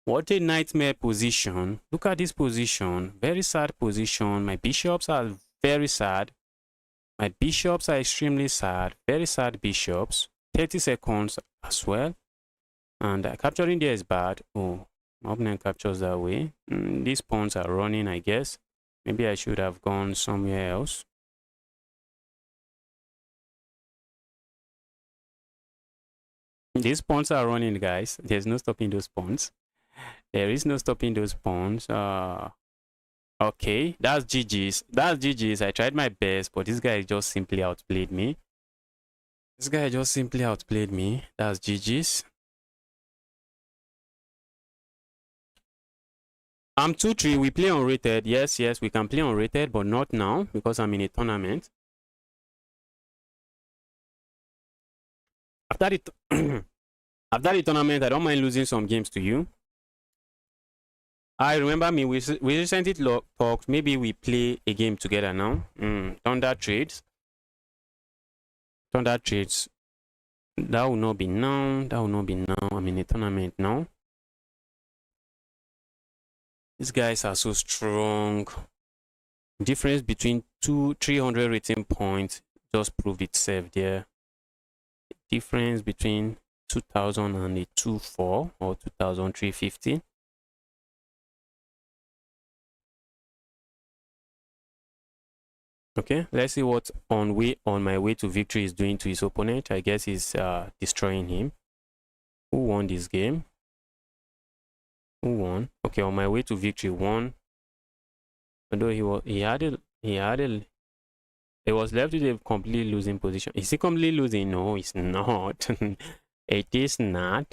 What a nightmare position. Look at this position. Very sad position. My bishops are very sad. My bishops are extremely sad. Very sad bishops. 30 seconds as well. And capturing there is bad. Oh, my opponent captures that way. These pawns are running, I guess. Maybe I should have gone somewhere else. These pawns are running, guys. There's no stopping those pawns. There is no stopping those pawns. Okay, that's GG's. That's GG's. I tried my best, but this guy just simply outplayed me. This guy just simply outplayed me. That's GG's. I'm 2-3. We play unrated. Yes, we can play unrated, but not now because I'm in a tournament. After after the tournament, I don't mind losing some games to you. I remember me. We recently talked. Maybe we play a game together now. Thunder trades. Thunder trades. That will not be now. That will not be now. I'm in a tournament now. These guys are so strong. Difference between 300 rating points just proved itself there. Difference between 2000 and a 2.4 or 2350. Okay, let's see what on my way to victory is doing to his opponent. I guess he's destroying him. Who won this game? Who won? Okay, on my way to victory, won. Although he was left with a completely losing position. Is he completely losing? No, it's not. It is not.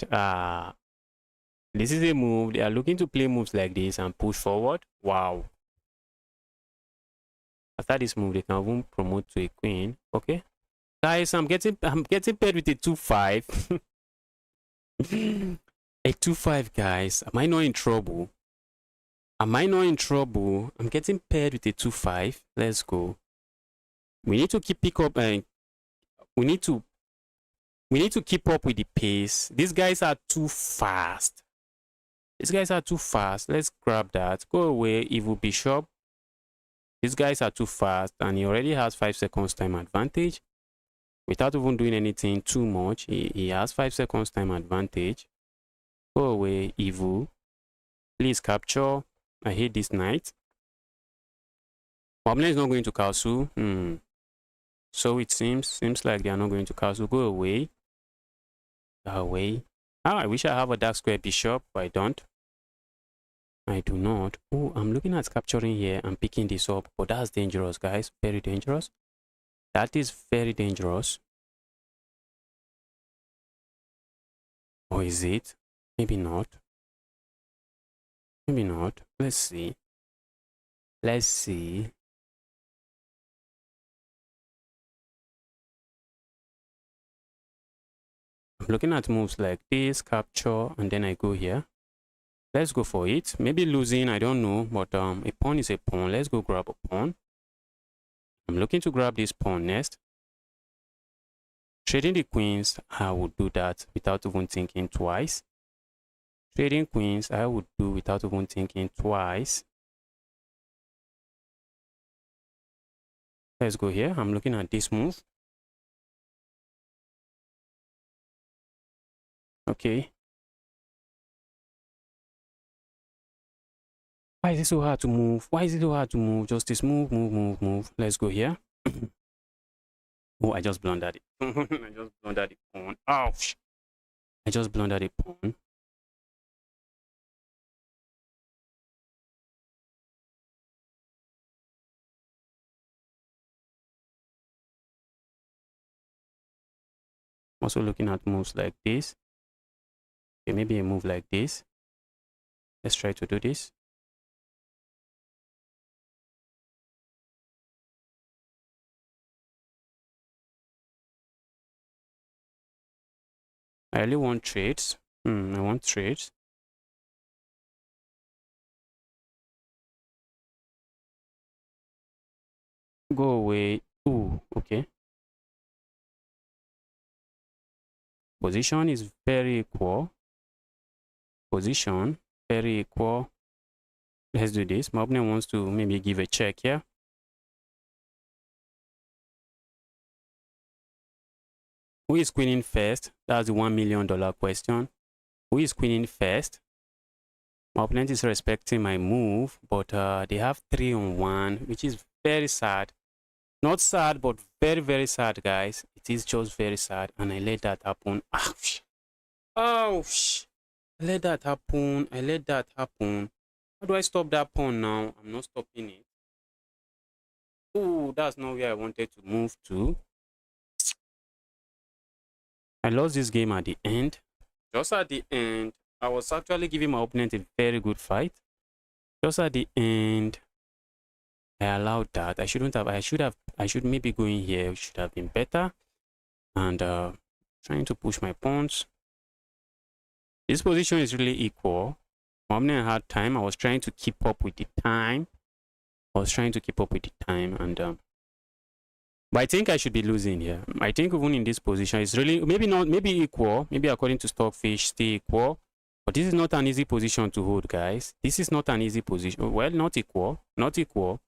This is a move. They are looking to play moves like this and push forward. Wow. After this move, they can even promote to a queen. Okay, guys, I'm getting paired with a 2-5. A 2-5, guys. Am I not in trouble? Am I not in trouble? I'm getting paired with a 2-5. Let's go. We need to pick up and we need to keep up with the pace. These guys are too fast. These guys are too fast. Let's grab that. Go away, evil bishop. These guys are too fast, and he already has 5 seconds time advantage. Without even doing anything too much, he has 5 seconds time advantage. Go away, evil. Please capture. I hate this knight. Wabner is not going to castle. So it seems like they are not going to castle. Go away. Go away. I wish I have a dark square bishop, but I don't. I do not. Oh, I'm looking at capturing here and picking this up, but that's dangerous, guys. Very dangerous. That is very dangerous. Or is it? Maybe not. Maybe not. Let's see. Let's see. I'm looking at moves like this, capture, and then I go here. Let's go for it. Maybe losing, I don't know, but a pawn is a pawn. Let's go grab a pawn. I'm looking to grab this pawn next. Trading the queens, I would do that without even thinking twice. Trading queens, I would do without even thinking twice. Let's go here. I'm looking at this move. Okay. Why is it so hard to move? Why is it so hard to move? Just this move, move, move, move. Let's go here. Oh, I just blundered it. I just blundered the pawn. Ouch. I just blundered the pawn. Also looking at moves like this. Okay, maybe a move like this. Let's try to do this. I really want trades. I want trades. Go away. Ooh, okay. Position is very equal. Position, very equal. Let's do this. My opponent wants to maybe give a check here. Who is queening first? That's the $1 million question. Who is queening first? My opponent is respecting my move, but they have 3-on-1, which is very sad. Not sad, but very, very sad, guys. It is just very sad, and I let that happen. Ouch. Ouch. I let that happen. I let that happen. How do I stop that pawn now? I'm not stopping it. Oh, that's not where I wanted to move to. I lost this game at the end. Just at the end, I was actually giving my opponent a very good fight. Just at the end, I allowed that. I should maybe going here. It should have been better. And trying to push my pawns. This position is really equal. My opponent had time. I was trying to keep up with the time. And but I think I should be losing here. I think even in this position, it's really maybe not, maybe equal. Maybe according to Stockfish, still equal. But this is not an easy position to hold, guys. This is not an easy position. Well, not equal. Not equal.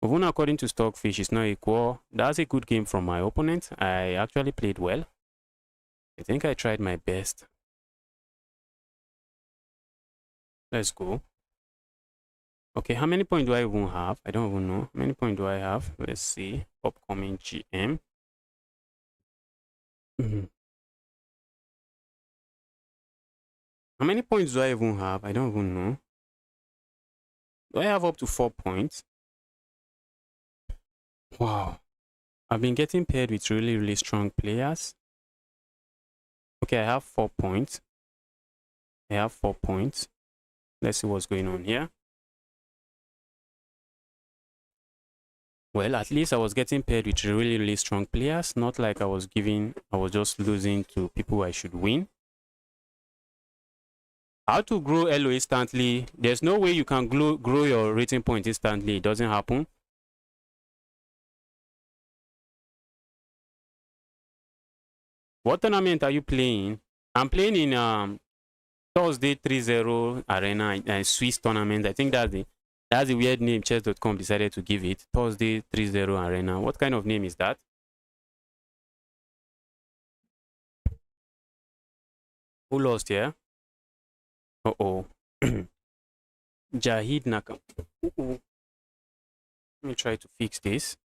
Even according to Stockfish, it's not equal. That's a good game from my opponent. I actually played well. I think I tried my best. Let's go. Okay, how many points do I even have? I don't even know. How many points do I have? Let's see. Upcoming GM. How many points do I even have? I don't even know. Do I have up to 4 points? Wow. I've been getting paired with really, really strong players. Okay, I have 4 points. I have 4 points. Let's see what's going on here. Well, at least I was getting paired with really, really strong players. Not like I was just losing to people I should win. How to grow LO instantly? There's no way you can grow your rating point instantly. It doesn't happen. What tournament are you playing? I'm playing in Thursday 3-0 Arena and Swiss tournament. I think that's the weird name Chess.com decided to give it. Thursday 3-0 Arena. What kind of name is that? Who lost here? Uh-oh. Jahid Nakam. Let me try to fix this.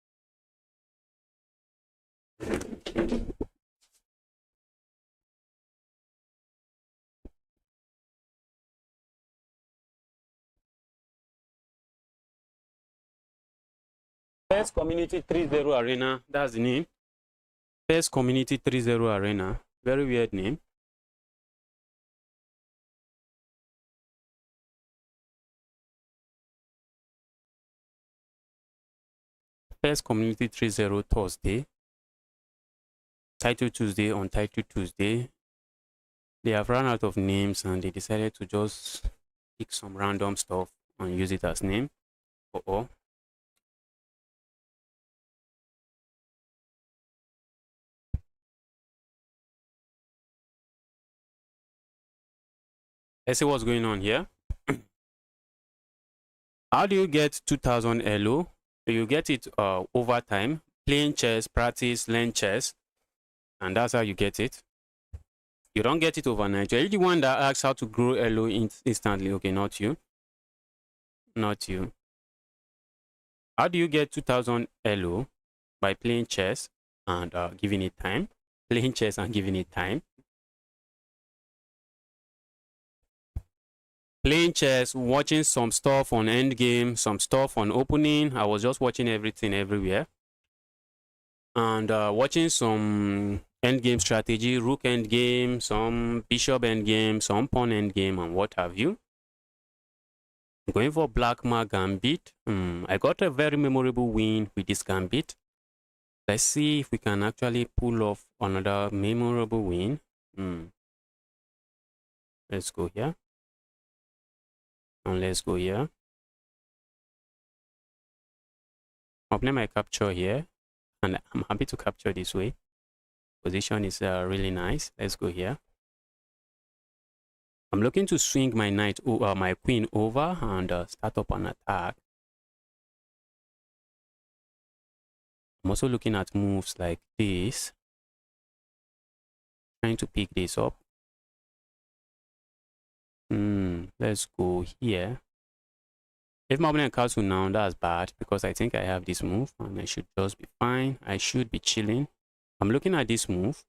First Community 3-0 Arena. That's the name. First Community 3-0 Arena. Very weird name. First Community 3-0 Thursday. Title Tuesday on Title Tuesday. They have run out of names and they decided to just pick some random stuff and use it as name. Uh-oh. Let's see what's going on here. How do you get 2000 LO? You get it over time. Playing chess, practice, learn chess. And that's how you get it. You don't get it overnight. You're the one that asks how to grow LO instantly. Okay, not you. Not you. How do you get 2000 LO? By playing chess and giving it time. Playing chess and giving it time. Playing chess, watching some stuff on endgame, some stuff on opening. I was just watching everything everywhere. And watching some endgame strategy, rook endgame, some bishop endgame, some pawn endgame, and what have you. I'm going for black mark gambit. I got a very memorable win with this gambit. Let's see if we can actually pull off another memorable win. Let's go here. And let's go here. I'll play my capture here. And I'm happy to capture this way. Position is really nice. Let's go here. I'm looking to swing my knight, my queen over and start up an attack. I'm also looking at moves like this. Trying to pick this up. Let's go here. If my opponent castle now, that's bad because I think I have this move and I should just be fine. I should be chilling. I'm looking at this move.